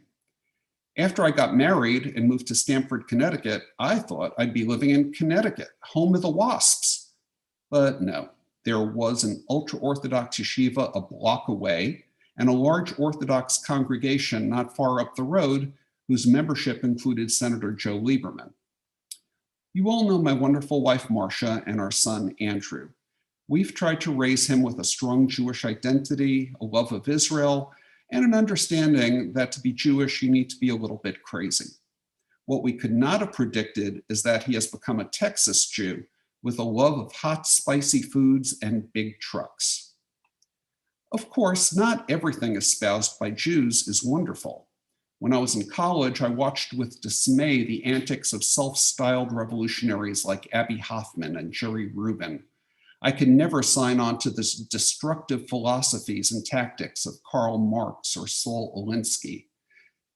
Speaker 15: After I got married and moved to Stamford, Connecticut, I thought I'd be living in Connecticut, home of the WASPs. But no, there was an ultra-Orthodox yeshiva a block away and a large Orthodox congregation not far up the road whose membership included Senator Joe Lieberman. You all know my wonderful wife, Marcia, and our son, Andrew. We've tried to raise him with a strong Jewish identity, a love of Israel, and an understanding that to be Jewish, you need to be a little bit crazy. What we could not have predicted is that he has become a Texas Jew with a love of hot, spicy foods and big trucks. Of course, not everything espoused by Jews is wonderful. When I was in college, I watched with dismay the antics of self-styled revolutionaries like Abby Hoffman and Jerry Rubin. I could never sign on to the destructive philosophies and tactics of Karl Marx or Saul Alinsky.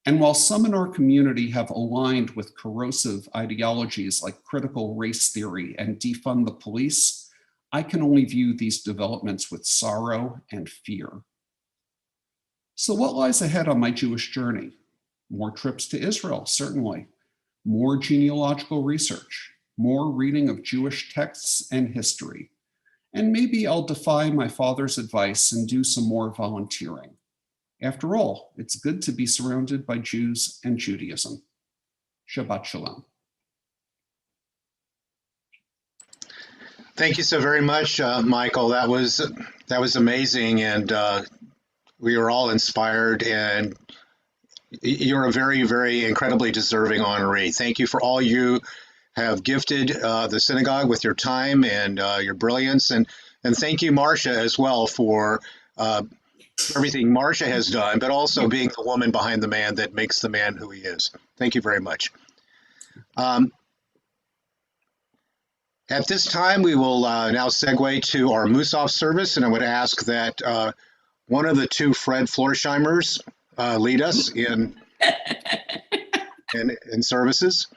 Speaker 15: And while some in our community have aligned with corrosive ideologies like critical race theory and defund the police, I can only view these developments with sorrow and fear. So what lies ahead on my Jewish journey? More trips to Israel, certainly. More genealogical research, more reading of Jewish texts and history. And maybe I'll defy my father's advice and do some more volunteering. After all, it's good to be surrounded by Jews and Judaism. Shabbat Shalom.
Speaker 1: Thank you so very much, Michael. That was amazing, and we were all inspired. And you're a very, very incredibly deserving honoree. Thank you for all you have gifted the synagogue with your time and your brilliance, and thank you, Marcia, as well, for everything Marcia has done, but also being the woman behind the man that makes the man who he is. Thank you very much. At this time, we will now segue to our Musaf service, and I would ask that one of the two Fred Florsheimers lead us in services.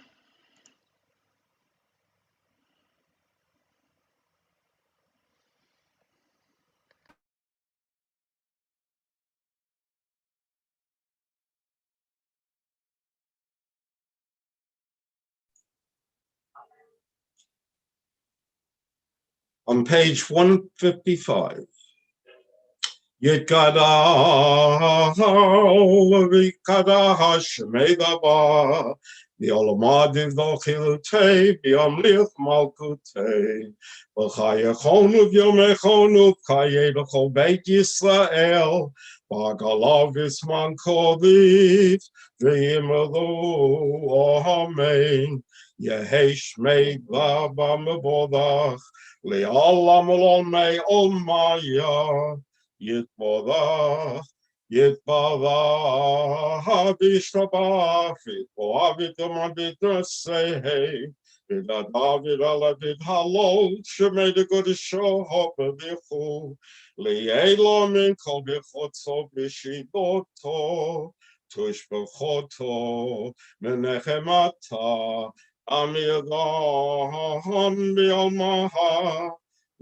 Speaker 11: On page 155. Yekada Vikada Hashmedaba, the Olamadi Vochilte, Biamlich Malkute, Vachayachonu Yomechonu, Kayedachol Beit Yisrael, Bagalav Isman Kodiv, Vimelu, Amen, Yehesh Meid Laba Mebodach, Le'olam Olmei Olmaya, Yitbodach, Yitbodach, Bishtabach, Yitboavit Amadit David Alavid Halol, Shemay the good show, Hope of Bichu, Le'elom in Kol Bichotso Bishidoto,
Speaker 3: tushbachoto, menechemata, amidam bialmaha,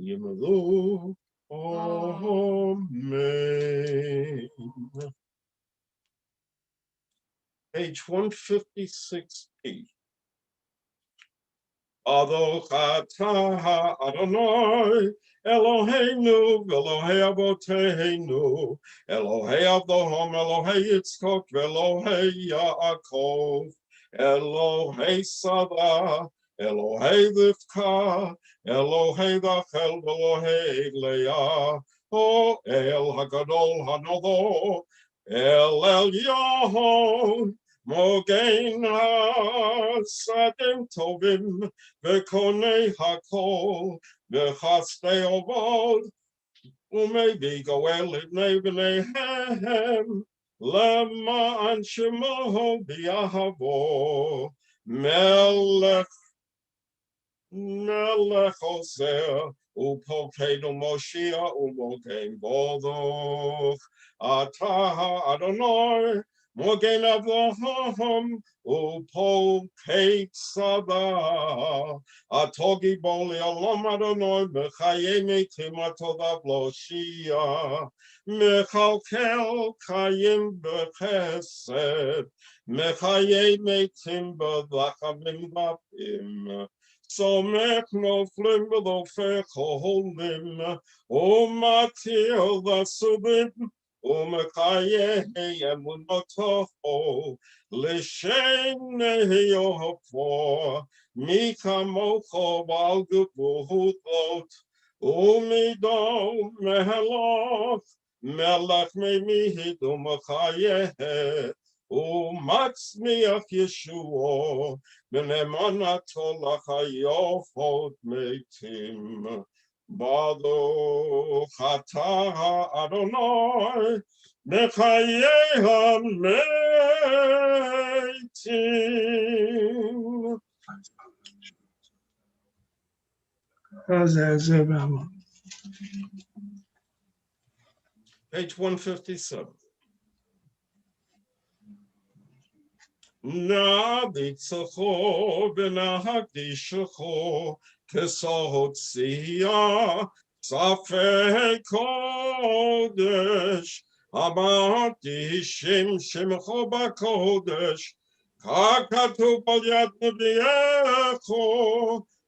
Speaker 3: yimelu, amen. Page 156p. Baruch atah Adonai Eloheinu v'Elohei Avoteinu Elohei Avraham Elohei Yitzchok v'Elohei Yaakov Elohei Sara Elohei Rivka Elohei Rachel v'Elohei Leah O El Hagadol Hanodo El Elyon Mogen Sadim Tovim V'Konei Hakol V'Chastei Ovod Umevi Goel Ibnei B'neihem Lema'an Shemo B'Yahavo Melech Oser Upokeinu Moshiach Umogen Bodoch Atah Adonai Mogen Avraham Upokei Sada Atogi Boli Olam Adonai B'chayei Metim Atodav Loshia Mechalkel Chayim B'chesed Mechayei Metim B'dachavim Vapim Somech Noflim B'lofech Holim Umatil Vasubim Umekaye emunoto l'shenei yohafo mikamocho bal gubuhut umido mehalach melach memihid umekaye umatzmiach Yeshua b'nemanato lachayofot meitim. Baruch atah Adonai Mechayei hametim. Page 157. Na'bitzacho v'nahakdishacho kesahot siya safei kodesh amarti shem shemcho b'kodesh kakatu b'al yad neviyecho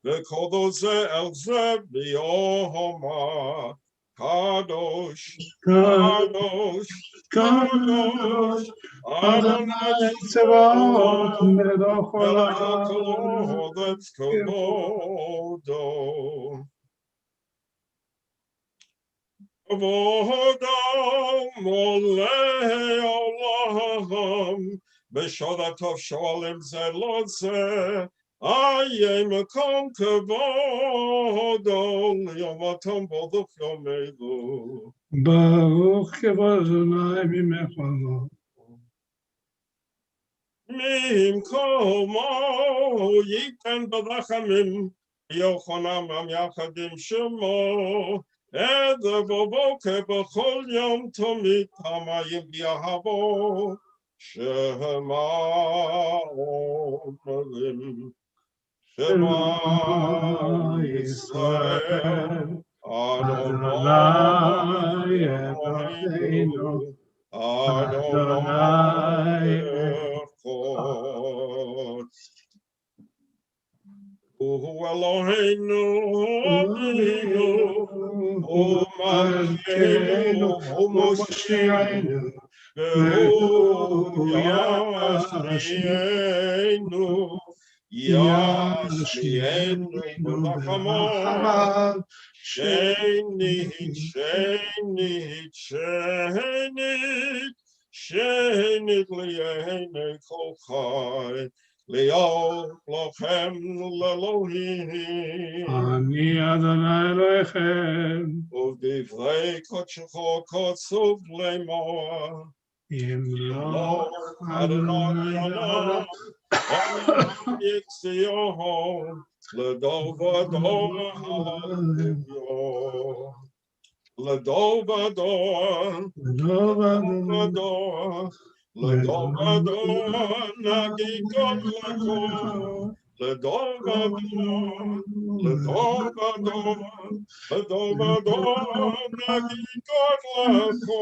Speaker 3: v'kol ze el ze b'yohoma kadosh kadosh kadosh Adonai Tzvaot Melech HaKol that's Komodo. Avodo Molei Olam B'Shodatov Shoalim Zelotze Aye Mekom Kavodo Yomatom Boduch Yomelu
Speaker 10: Baruch Kevod Adonai B'Mecholo.
Speaker 3: Mim komo yikan b'rachamim Yochonam am yachadim shemo Ed boboke b'chol yom tomid hamayim b'yahavo Shema omrim Shema Yisrael Adonai Eloheinu Adonai Echad. Uhu Eloheinu Avinu Umalkeinu Umoshiachenu Vehu Yashmienu B'rachamav Shenit liyehene kol chai Liol lochem lelohim
Speaker 10: Ani Adonai Elohechem
Speaker 3: U'divrei kodshecho kodsuv lemor Yimloch Adonai Yonah Yitzyon L'dov vador hallelujah L'dov vador Ledovadon nagikot lako. Ledovadon, Ledovadon, Ledovadon nagikot lako.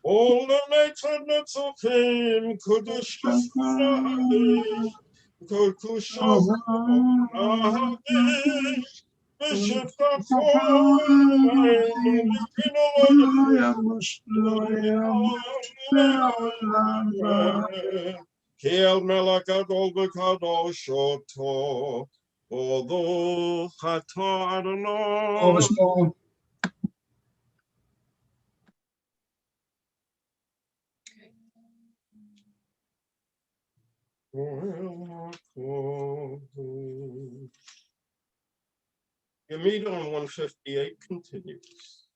Speaker 3: All the nature that's of him, Kudushas Nahadish, Kudushas Nahadish, Bishop Kiel Melakadol Bekadosh Odo Chata Adonai. Your meter on 158 continues.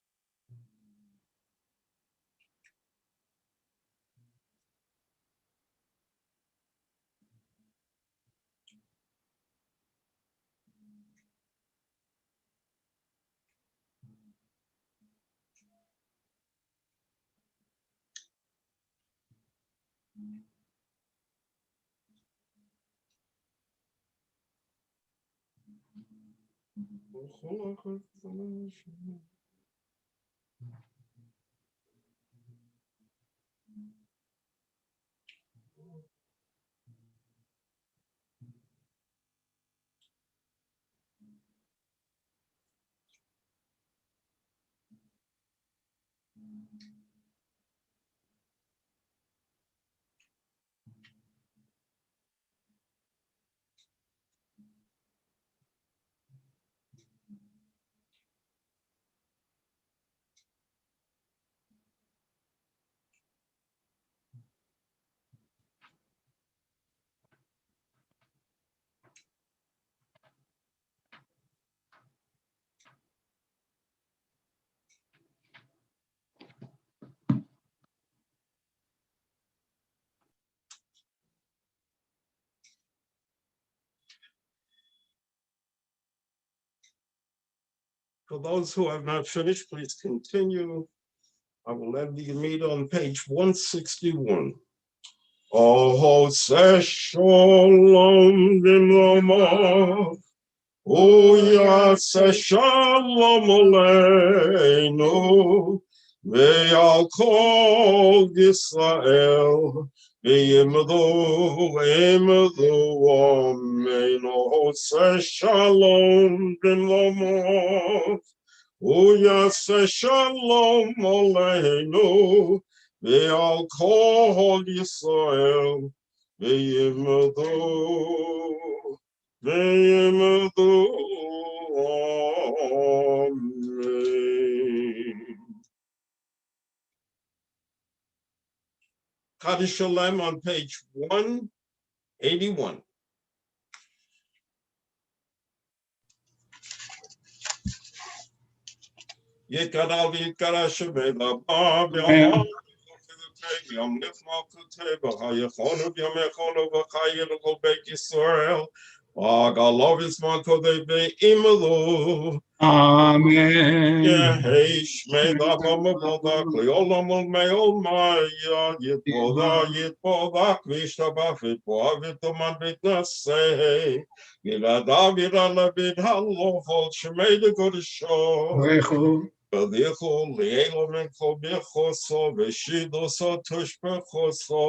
Speaker 3: For those who have not finished, please continue. I will end the meter on page 161. Oh, say shalom b'mama. Oh, yeah, say shalom aleinu. Ve'al kol Yisrael. Ve'imadu, amen. Oh, say shalom b'mama. Oh, yes, shalom aleinu, ve'al kol Yisrael, ve'yimadu, amen. Kaddish Shalem on page 181. Yekadal v'yikara shebeda ba v'yamah v'yam nifma kuteba hayachonu v'yamechonu v'chayil v'kol beit Yisrael v'agalov yisman kodei ve'imalu.
Speaker 10: Amen.
Speaker 3: Yehei shmeda v'mabodak li'olam u'me'ol ma'ya yitpodak v'ishtabach v'itpoa v'toman v'itnasei v'iladav v'ilala v'idhalofot shmeda kodesho. V'dichu li'elo v'kol b'choso v'shidoso tush b'choso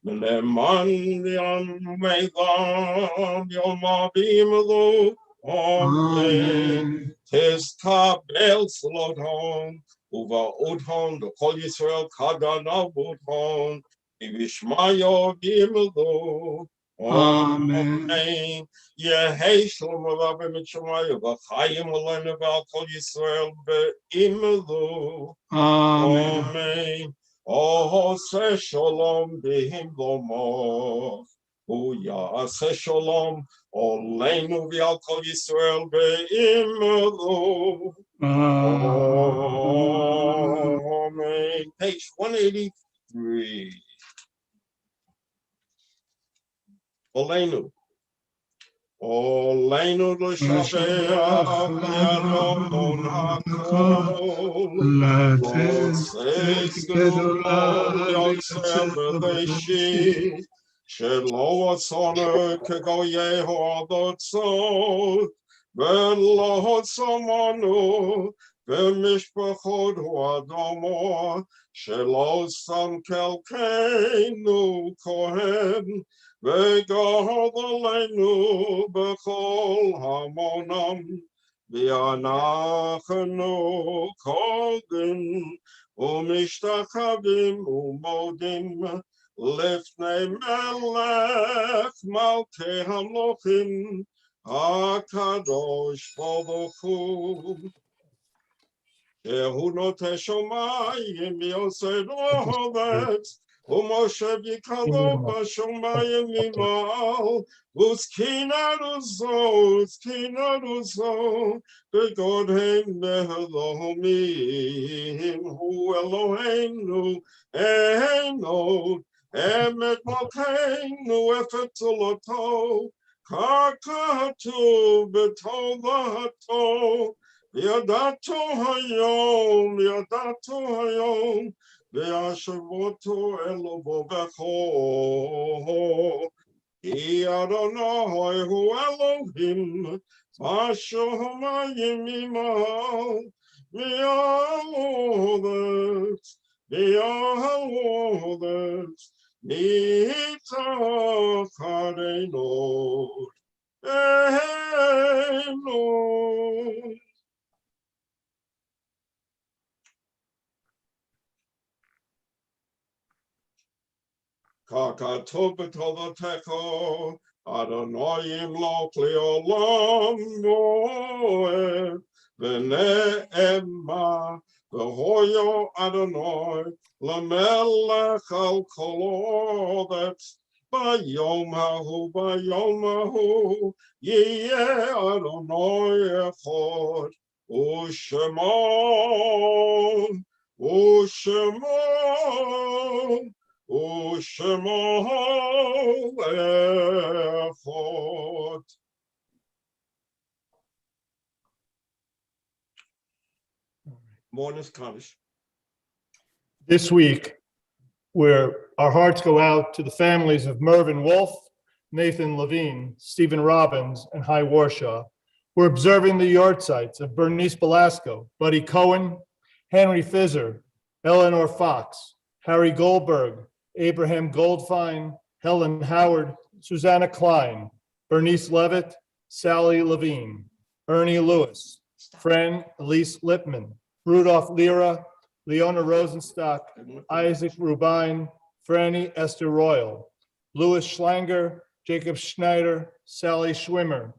Speaker 3: v'leman v'yameivam yoma v'imelu. Amen. Teskabel Slodhon, Uva Udhon, the Kol Yisrael Kadana Udhon, Ivishmayo Gimelo. Amen. Yehei Shalom Alavim Mitchamayo, Vachayim Alena Val Kol Yisrael Be'imelo. Amen. Oh, say Shalom Behim Lomo. Oh, Yaseh Shalom. Oleinu v'al kol Yisrael be'imelu. Amen. Page 183. Oleinu. עולנו לשבח לידון הכל, עושה גדולו יוצר בראשית, שלא עשונו כגויהו ארצות, ולא צמנו במשפחות אדמו, שלא שם כלכנו כהן, וגרד עלינו בכל המונם, ואנחנו קודם ומשתחווים ומודים לפני מלך מלכי המלוכים הקדוש ברוך הוא. שהוא נוטה שמיים יוסד אורץ, ומשה בקרדו בשמיים ממעל, וזקיננו זו, בגודל מהלומים, הוא אלוהינו, אינו, אמת מלכנו, אפצלתו, כך כתוב בתורתו, ידעתו היום, וישבותו אלוהו בכור. כי אדוני הוא אלוהים, בשמיים ממעל, מהארץ, מתחתינו, אינו. ככתוב בתורתך, אדוני ימלוך לעולם ועד, ונאמר, והויו אדוני למלך על כל ארץ, ביום ההוא, יהיה אדוני אחד, ושמו אחד. Morning's Kaddish.
Speaker 6: This week, where our hearts go out to the families of Mervyn Wolf, Nathan Levine, Stephen Robbins, and High Warshaw, we're observing the yahrzeits of Bernice Belasco, Buddy Cohen, Henry Fizzer, Eleanor Fox, Harry Goldberg, Abraham Goldfein, Helen Howard, Susanna Klein, Bernice Levitt, Sally Levine, Ernie Lewis, Fran Elise Lippman, Rudolph Lira, Leona Rosenstock, Isaac Rubine, Franny Esther Royal, Louis Schlanger, Jacob Schneider, Sally Schwimmer,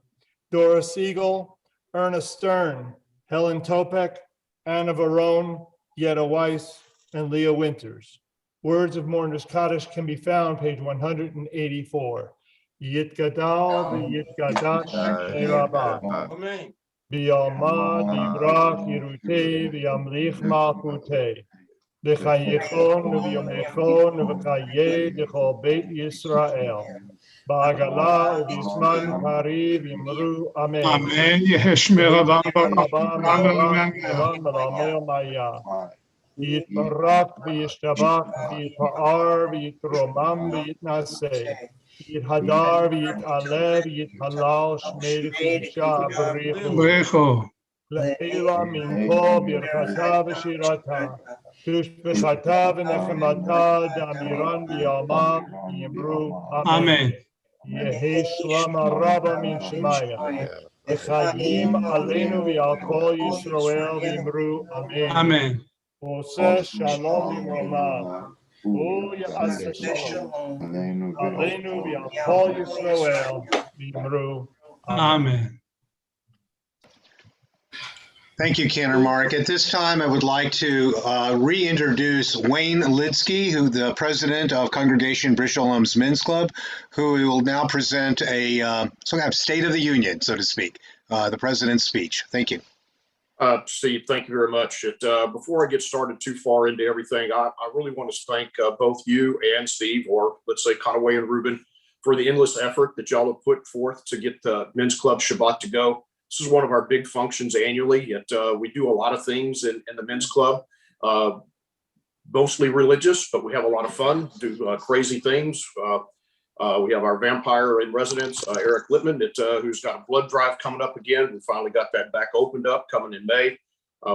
Speaker 6: Dora Siegel, Ernest Stern, Helen Topek, Anna Varone, Yetta Weiss, and Leah Winters. Words of Mourner's Kaddish can be found page 184. Yitgadal v'yitgadash Rabba.
Speaker 3: Amen.
Speaker 6: B'yalma divrach yirutei v'yamlich malchutei. V'chayichon v'yomechon v'chayeh d'chol Beit Yisrael. Ba'agala u'bizman kariv yimru amen.
Speaker 10: Amen. יהי שמרה
Speaker 6: יתברך וישתבח ויתפאר ויתרומם ויתנשא, יתהדר ויתעלה ויתהלל שמי לקדושה בריחו. לעילה מנקו ברכתה ושירתה, תשבחתה ונחמתה דאמירן ביעלמה יאמרו אמן. יהי שלמה רבה מן שמיא. וחיים עלינו ועל כל ישראל ויאמרו אמן. עושה שלום במרומיו, הוא יעשה שלום עלינו ועל כל ישראל ויאמרו amen.
Speaker 1: Thank you, Cantor Mark. At this time, I would like to reintroduce Wayne Lidsky, who the president of Congregation Brish Shalom's Men's Club, who will now present a some kind of State of the Union, so to speak, the president's speech. Thank you.
Speaker 14: Steve, thank you very much. Before I get started too far into everything, I really want to thank both you and Steve, or let's say Conaway and Ruben, for the endless effort that y'all have put forth to get the Men's Club Shabbat to go. This is one of our big functions annually. We do a lot of things in the Men's Club, mostly religious, but we have a lot of fun, do crazy things. We have our vampire in residence, Eric Lippman, who's got a blood drive coming up again. We finally got that back opened up coming in May.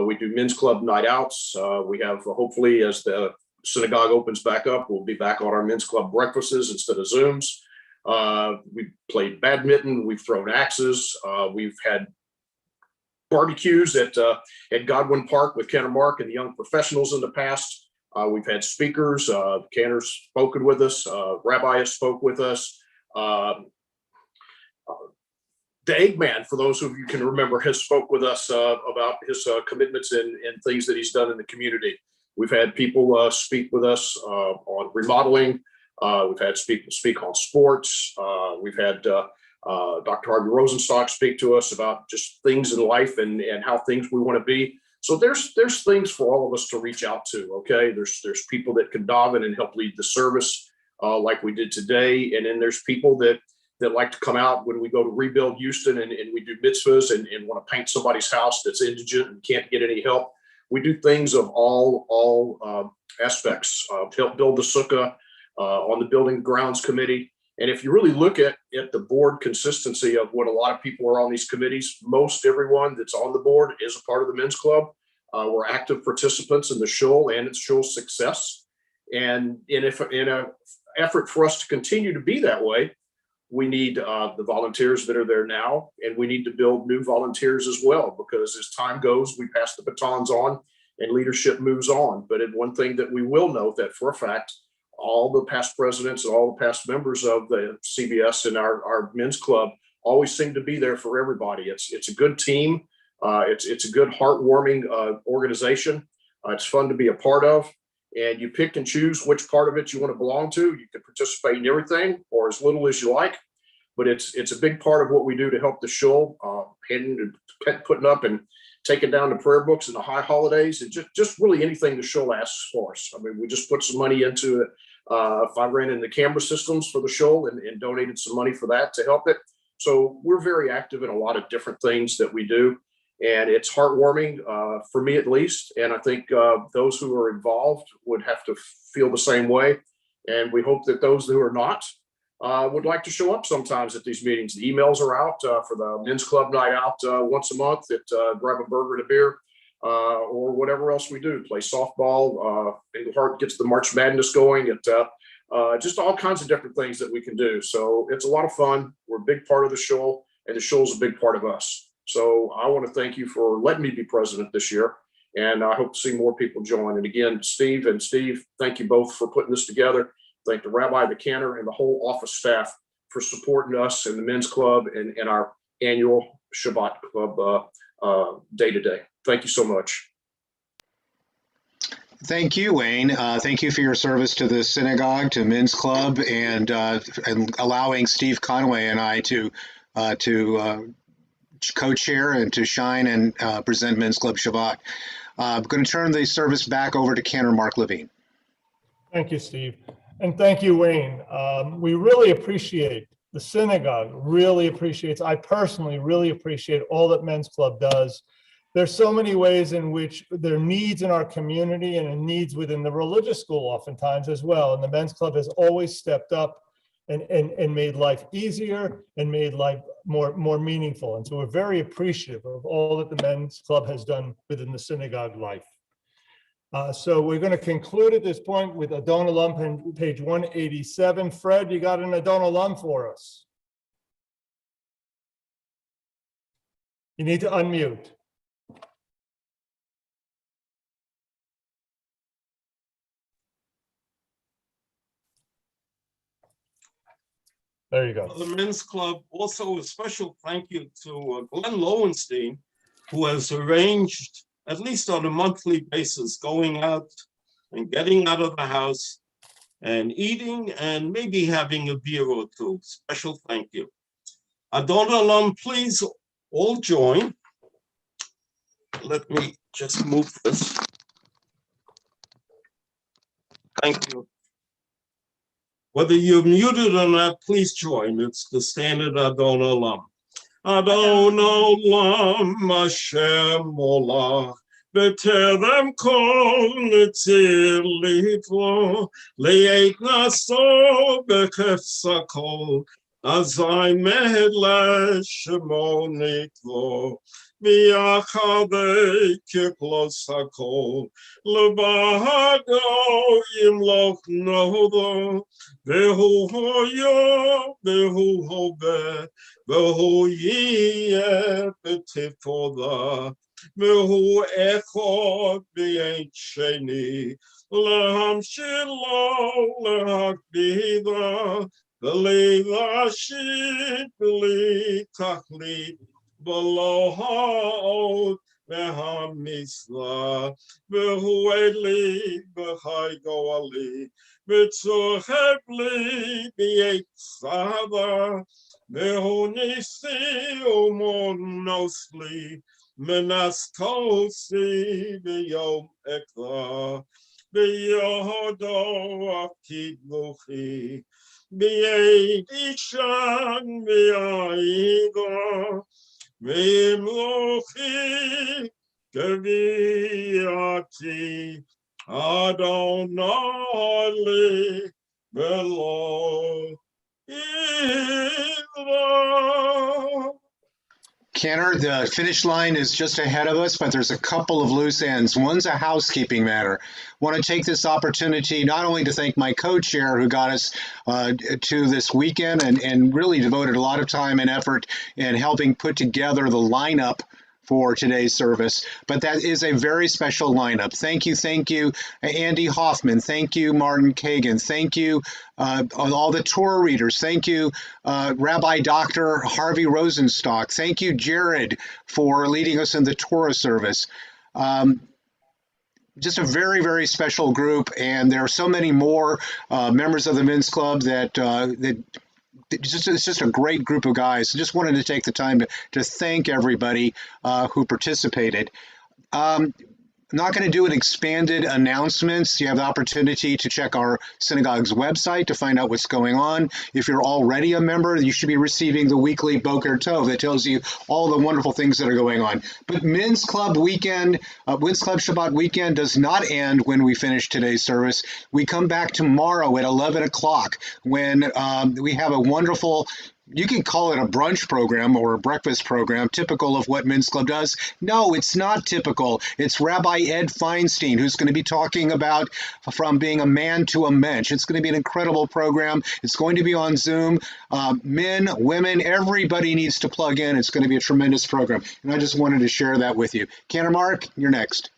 Speaker 14: We do Men's Club night outs. We have, hopefully, as the synagogue opens back up, we'll be back on our Men's Club breakfasts instead of Zooms. We've played badminton. We've thrown axes. We've had barbecues at Godwin Park with Ken and Mark and the young professionals in the past. We've had speakers. Canner's spoken with us. Rabbi has spoke with us. The Eggman, for those of you can remember, has spoke with us about his commitments and things that he's done in the community. We've had people speak with us on remodeling. We've had people speak on sports. We've had Dr. Harvey Rosenstock speak to us about just things in life and how things we want to be. So there's things for all of us to reach out to. Okay, there's people that can dive in and help lead the service like we did today, and then there's people that like to come out when we go to rebuild Houston and we do mitzvahs and want to paint somebody's house that's indigent and can't get any help. We do things of all aspects. Help build the sukkah on the building grounds committee. And if you really look at the board consistency of what a lot of people are on these committees, most everyone that's on the board is a part of the Men's Club. We're active participants in the shul and its shul success. And in an effort for us to continue to be that way, we need the volunteers that are there now, and we need to build new volunteers as well, because as time goes, we pass the batons on and leadership moves on. But one thing that we will know that for a fact, all the past presidents and all the past members of the CBS and our Men's Club always seem to be there for everybody. It's a good team. It's a good, heartwarming organization. It's fun to be a part of, and you pick and choose which part of it you want to belong to. You can participate in everything or as little as you like, but it's a big part of what we do to help the shul, putting up and taking down the prayer books and the high holidays, and just really anything the shul asks for us. I mean, we just put some money into it. I ran in the camera systems for the shul and donated some money for that to help it. So we're very active in a lot of different things that we do, and it's heartwarming for me at least. And I think those who are involved would have to feel the same way. And we hope that those who are not would like to show up sometimes at these meetings. The emails are out for the Men's Club night out once a month at grab a burger and a beer or whatever else we do. Play softball. Englehart gets the March Madness going. Just all kinds of different things that we can do. So it's a lot of fun. We're a big part of the shul, and the shul's a big part of us. So I want to thank you for letting me be president this year, and I hope to see more people join. And again, Steve, thank you both for putting this together. Thank the rabbi, the cantor, and the whole office staff for supporting us in the Men's Club and our annual Shabbat Club day to day. Thank you so much.
Speaker 1: Thank you, Wayne. Thank you for your service to the synagogue, to Men's Club, and allowing Steve Conway and I to co-chair and to shine and present Men's Club Shabbat. I'm going to turn the service back over to Cantor Mark Levine.
Speaker 6: Thank you, Steve. And thank you, Wayne. We really appreciate, the synagogue really appreciates, I personally really appreciate all that Men's Club does. There's so many ways in which there are needs in our community and needs within the religious school oftentimes as well. And the Men's Club has always stepped up and made life easier and made life more meaningful. And so we're very appreciative of all that the Men's Club has done within the synagogue life. So we're going to conclude at this point with Adon Olam, page 187. Fred, you got an Adon Olam for us? You need to unmute. There you go.
Speaker 3: For the Men's Club, also a special thank you to Glenn Lowenstein, who has arranged, at least on a monthly basis, going out and getting out of the house and eating and maybe having a beer or two. Special thank you. Adon Olam, please all join. Let me just move this. Thank you. Whether you're muted or not, please join. It's the standard Adon Olam. Adon Olam Hashem Olah. בטרם כל נציל ליבו, לעת נשוא בחפץ הכל, אזי מהד לשמו נקבו, ביחדי ככלוס הכל, לבהגו ימלוך נהודו, והוא הויו, והוא הווה, והוא יהיה בתפקודה. והוא אחד ואין שני, להמשילו, להקפידה, בלי להשיב, בלי תכלית, ולא העוד והמצווה, והוא אלי בחי גואלי, וצוחק לי ביצדה, והוא ניסי ומונוס לי, מנסקוסי ביום אקרא, ביהודו הקידוחי, ביד אישן ויעידו, וימלוכי כביעתי, אדוני לי ולא ידע.
Speaker 1: Cantor, the finish line is just ahead of us, but there's a couple of loose ends. One's a housekeeping matter. I want to take this opportunity not only to thank my co-chair who got us to this weekend and really devoted a lot of time and effort in helping put together the lineup for today's service, but that is a very special lineup. Thank you, Andy Hoffman. Thank you, Martin Kagan. Thank you, all the Torah readers. Thank you, Rabbi Dr. Harvey Rosenstock. Thank you, Jared, for leading us in the Torah service. Just a very, very special group, and there are so many more members of the Men's Club that it's just a great group of guys. I just wanted to take the time to thank everybody who participated. I'm not going to do an expanded announcements. You have the opportunity to check our synagogue's website to find out what's going on. If you're already a member, you should be receiving the weekly Boker Tov that tells you all the wonderful things that are going on. But Men's Club weekend, Men's Club Shabbat weekend does not end when we finish today's service. We come back tomorrow at 11 o'clock when we have a wonderful, you can call it a brunch program or a breakfast program, typical of what Men's Club does. No, it's not typical. It's Rabbi Ed Feinstein, who's going to be talking about from being a man to a mensch. It's going to be an incredible program. It's going to be on Zoom. Men, women, everybody needs to plug in. It's going to be a tremendous program. And I just wanted to share that with you. Cantor Mark, you're next.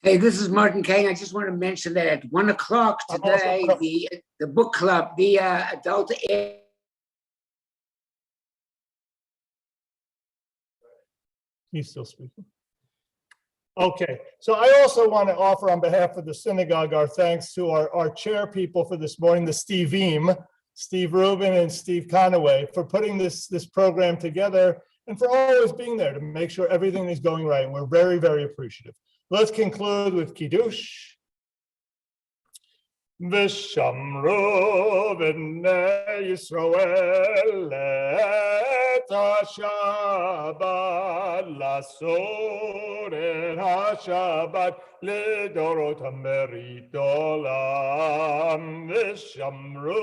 Speaker 5: Hey, this is Martin Kane. I just want to mention that at 1 o'clock today, the book club, the adult.
Speaker 6: He's still speaking. Okay, so I also want to offer on behalf of the synagogue our thanks to our chair people for this morning, the Steve'im, Steve Rubin and Steve Conaway, for putting this program together and for always being there to make sure everything is going right. And we're very, very appreciative. Let's conclude with Kiddush. V'shamru b'nei Yisrael et ha-Shabbat lasor et ha-Shabbat לדורות המרית עולם. ושמרו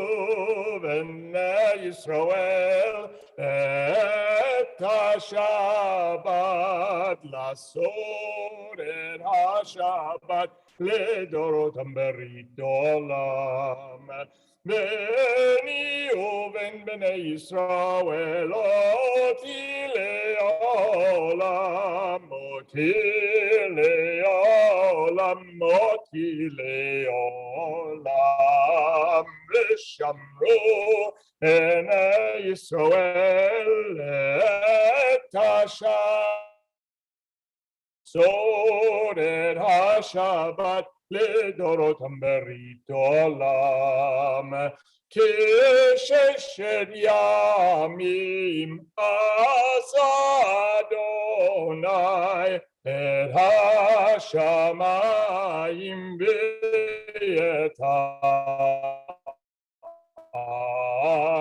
Speaker 6: בני ישראל את השבת לעשות את השבת לדורות המרית עולם. בני ובן בני ישראל אותי לעולם, אותי לעולם, אותי לעולם. ושמרו בני ישראל את השבת, לעשות את השבת לדורותם ברית עולם. כששת ימים עשה אדוני את השמיים ואת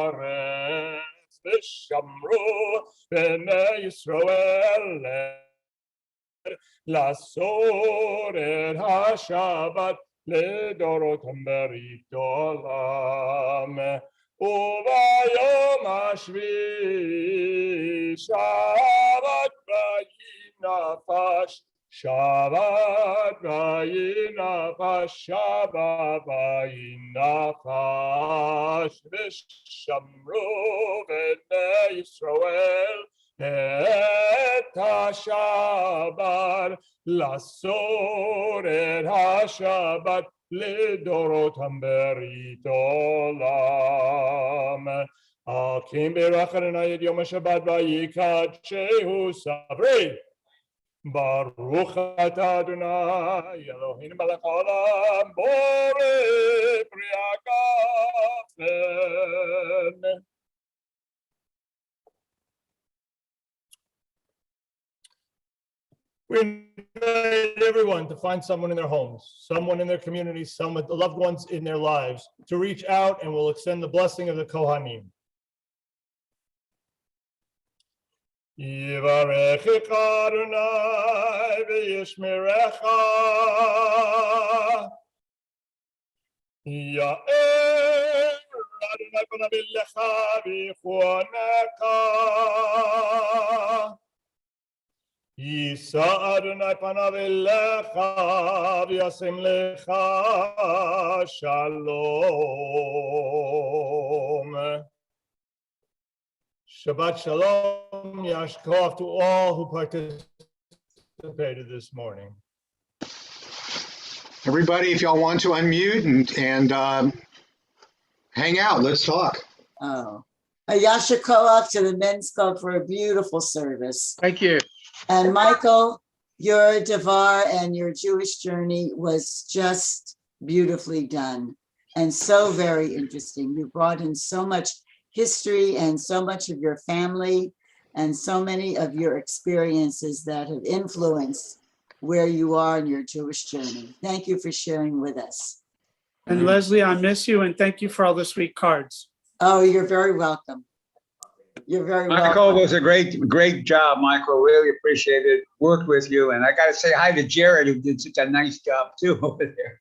Speaker 6: הארץ, ושמרו בני ישראל לעשות את השבת לדורותם ברית עולם. וביום השביעי שבת וינפש, שבת וינפש, שבת וינפש, ושמרו בני ישראל את השבת, לעשות את השבת לדורותם ברית עולם. הקים ברך אדוני את יום השבת ויקדשהו סברי. ברוך אתה אדוני אלוהינו מלך העולם בורא פרי הגפן. We invite everyone to find someone in their homes, someone in their communities, some of the loved ones in their lives, to reach out, and we'll extend the blessing of the Kohanim. Yivarechecha Adonai v'yishmerecha, Ya'er Adonai panav elecha v'yichunecha, Yisa Adonai panav elecha v'yasim lecha shalom. Shabbat shalom, yashkov to all who participated this morning.
Speaker 1: Everybody, if y'all want to unmute and hang out, let's talk.
Speaker 16: Oh, a Yasher Koach to the Men's Club for a beautiful service.
Speaker 13: Thank you.
Speaker 16: And Michael, your Devar and your Jewish journey was just beautifully done and so very interesting. You brought in so much history and so much of your family and so many of your experiences that have influenced where you are in your Jewish journey. Thank you for sharing with us.
Speaker 10: And Leslie, I miss you and thank you for all the sweet cards.
Speaker 16: Oh, you're very welcome. You're very
Speaker 17: Michael,
Speaker 16: welcome.
Speaker 17: it was a great job, Michael. Really appreciate it. Worked with you. And I got to say hi to Jared, who did such a nice job too over there.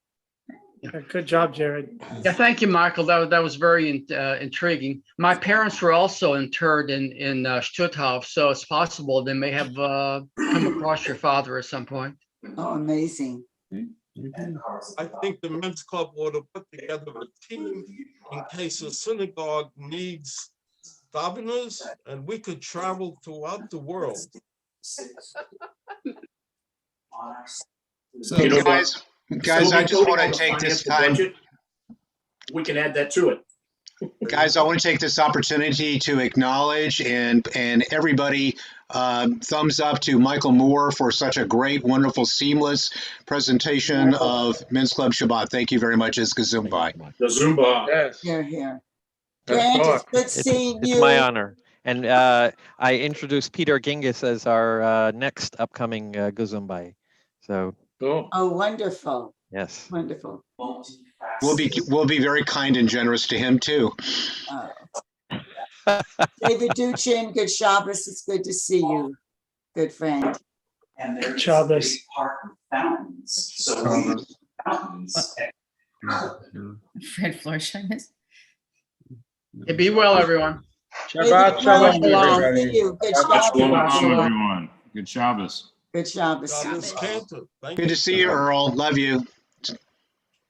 Speaker 10: Yeah, good job, Jared.
Speaker 13: Yeah, thank you, Michael. That was very intriguing. My parents were also interred in Stutthof, so it's possible they may have come across your father at some point.
Speaker 16: Oh, amazing.
Speaker 3: I think the men's club ought to put together a team in case a synagogue needs daveners, and we could travel throughout the world.
Speaker 9: So,
Speaker 14: You know,
Speaker 1: Guys, I just want to take this time.
Speaker 14: We can add that to it.
Speaker 1: Guys, I want to take this opportunity to acknowledge and everybody thumbs up to Michael Moore for such a great, wonderful, seamless presentation of Men's Club Shabbat. Thank you very much, as Gazumbai.
Speaker 14: The Zumba.
Speaker 13: Yes.
Speaker 16: Here, here. Grant, it's good seeing you.
Speaker 8: It's my honor. And I introduced Peter Genghis as our next upcoming Guzumbai. So,
Speaker 13: cool.
Speaker 16: Oh, wonderful.
Speaker 8: Yes.
Speaker 16: Wonderful.
Speaker 1: We'll be very kind and generous to him too.
Speaker 16: David Duchin, good Shabbos. It's good to see you, good friend.
Speaker 4: And there's
Speaker 10: Shabbos.
Speaker 4: a park with fountains. So fountains.
Speaker 7: Fred Florsheim.
Speaker 13: Hey, be well, everyone.
Speaker 16: Shabbat shalom, everybody. Good
Speaker 11: Shabbat
Speaker 16: Shabbos.
Speaker 11: shalom, everyone. Good Shabbos.
Speaker 16: Good Shabbos.
Speaker 1: Good to see you, Earl. Love you.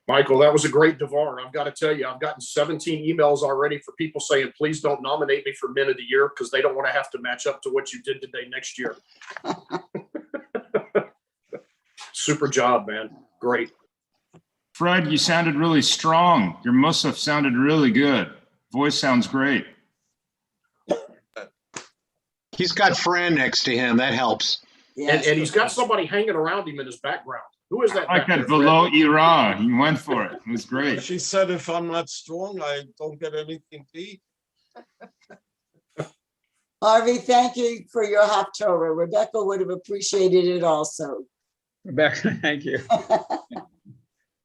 Speaker 14: Michael, that was a great Devar. I've got to tell you, I've gotten 17 emails already for people saying, please don't nominate me for Men of the Year because they don't want to have to match up to what you did today next year. Super job, man. Great.
Speaker 11: Fred, you sounded really strong. Your Musaf sounded really good. Voice sounds great.
Speaker 1: He's got Fran next to him. That helps.
Speaker 14: And he's got somebody hanging around him in his background. Who is that?
Speaker 11: I like
Speaker 14: back
Speaker 11: that
Speaker 14: there,
Speaker 11: below
Speaker 14: Fred?
Speaker 11: Ira. He went for it. It was great.
Speaker 3: She said if I'm not strong, I don't get anything to eat.
Speaker 16: Harvey, thank you for your Haftorah. Rebecca would have appreciated it also.
Speaker 17: Rebecca, thank you.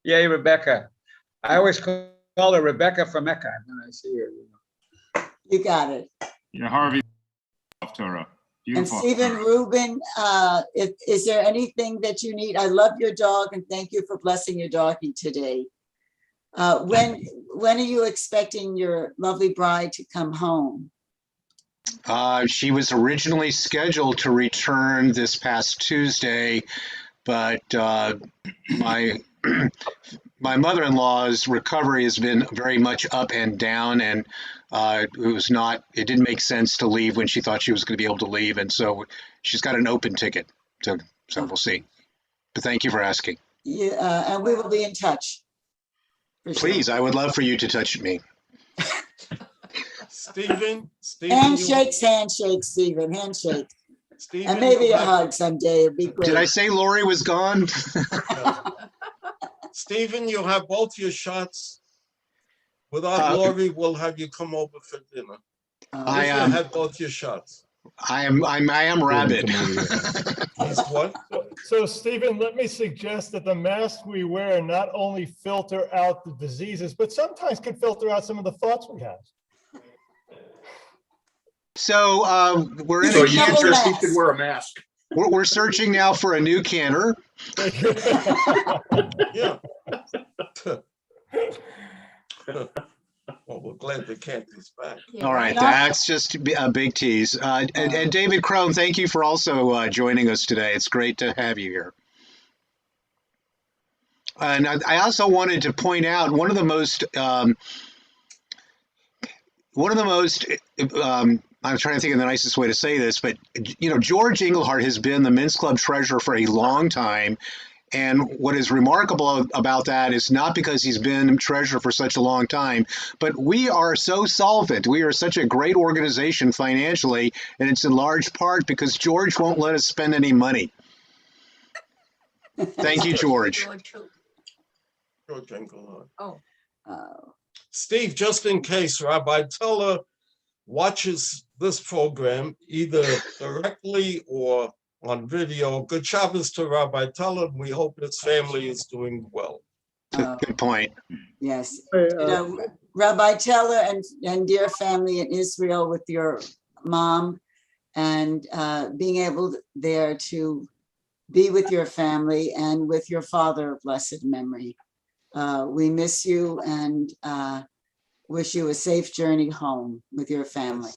Speaker 17: Yeah, Rebecca. I always call her Rebecca from Mecca when I see her.
Speaker 16: You got it.
Speaker 11: Yeah, Harvey. Torah.
Speaker 16: And
Speaker 11: Beautiful.
Speaker 16: Stephen Rubin, is there anything that you need? I love your dog and thank you for blessing your doggie today. When are you expecting your lovely bride to come home?
Speaker 1: She was originally scheduled to return this past Tuesday, but my my mother-in-law's recovery has been very much up and down, and it didn't make sense to leave when she thought she was going to be able to leave, and so she's got an open ticket. So we'll see. But thank you for asking.
Speaker 16: Yeah, and we will be in touch.
Speaker 1: Please, I would love for you to touch me.
Speaker 3: Stephen,
Speaker 16: handshakes, Stephen, handshakes.
Speaker 3: Stephen,
Speaker 16: And maybe a hug someday. It'd be great.
Speaker 1: Did I say Lori was gone?
Speaker 3: Stephen, you'll have both your shots. Without Lori, we'll have you come over for dinner.
Speaker 1: I
Speaker 3: had both your shots.
Speaker 1: I am rabid.
Speaker 3: He's what?
Speaker 6: So Stephen, let me suggest that the masks we wear not only filter out the diseases, but sometimes can filter out some of the thoughts we have.
Speaker 1: So we're in
Speaker 14: So
Speaker 1: a
Speaker 14: you
Speaker 1: canter.
Speaker 14: suggest he should wear a mask.
Speaker 1: We're searching now for a new canter.
Speaker 3: Yeah. Well, we're glad the cat is back.
Speaker 1: All right, that's just a big tease. And David Crone, thank you for also joining us today. It's great to have you here. And I also wanted to point out one of the most I'm trying to think of the nicest way to say this, but George Englehart has been the Men's Club treasurer for a long time. And what is remarkable about that is not because he's been treasurer for such a long time, but we are so solvent. We are such a great organization financially, and it's in large part because George won't let us spend any money. Thank you, George.
Speaker 3: George Englehart.
Speaker 16: Oh.
Speaker 3: Steve, just in case Rabbi Teller watches this program either directly or on video, good Shabbos to Rabbi Teller. We hope his family is doing well.
Speaker 1: Good point.
Speaker 16: Yes. Rabbi Teller and dear family in Israel with your mom and being able there to be with your family and with your father of blessed memory. We miss you and wish you a safe journey home with your family.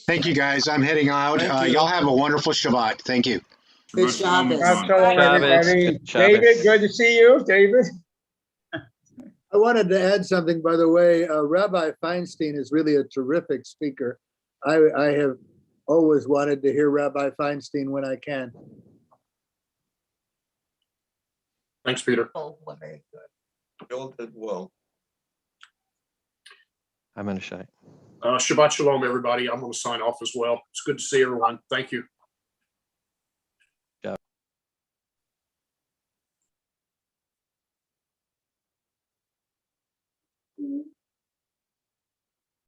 Speaker 1: Thank you, guys. I'm heading out. Y'all have a wonderful Shabbat. Thank you.
Speaker 16: Good Shabbos.
Speaker 17: Everybody. David, good to see you, David.
Speaker 18: I wanted to add something, by the way. Rabbi Feinstein is really a terrific speaker. I have always wanted to hear Rabbi Feinstein when I can.
Speaker 14: Thanks, Peter.
Speaker 3: Very good. Bill did well.
Speaker 8: I'm in a shy.
Speaker 14: Shabbat shalom, everybody. I'm going to sign off as well. It's good to see everyone. Thank you.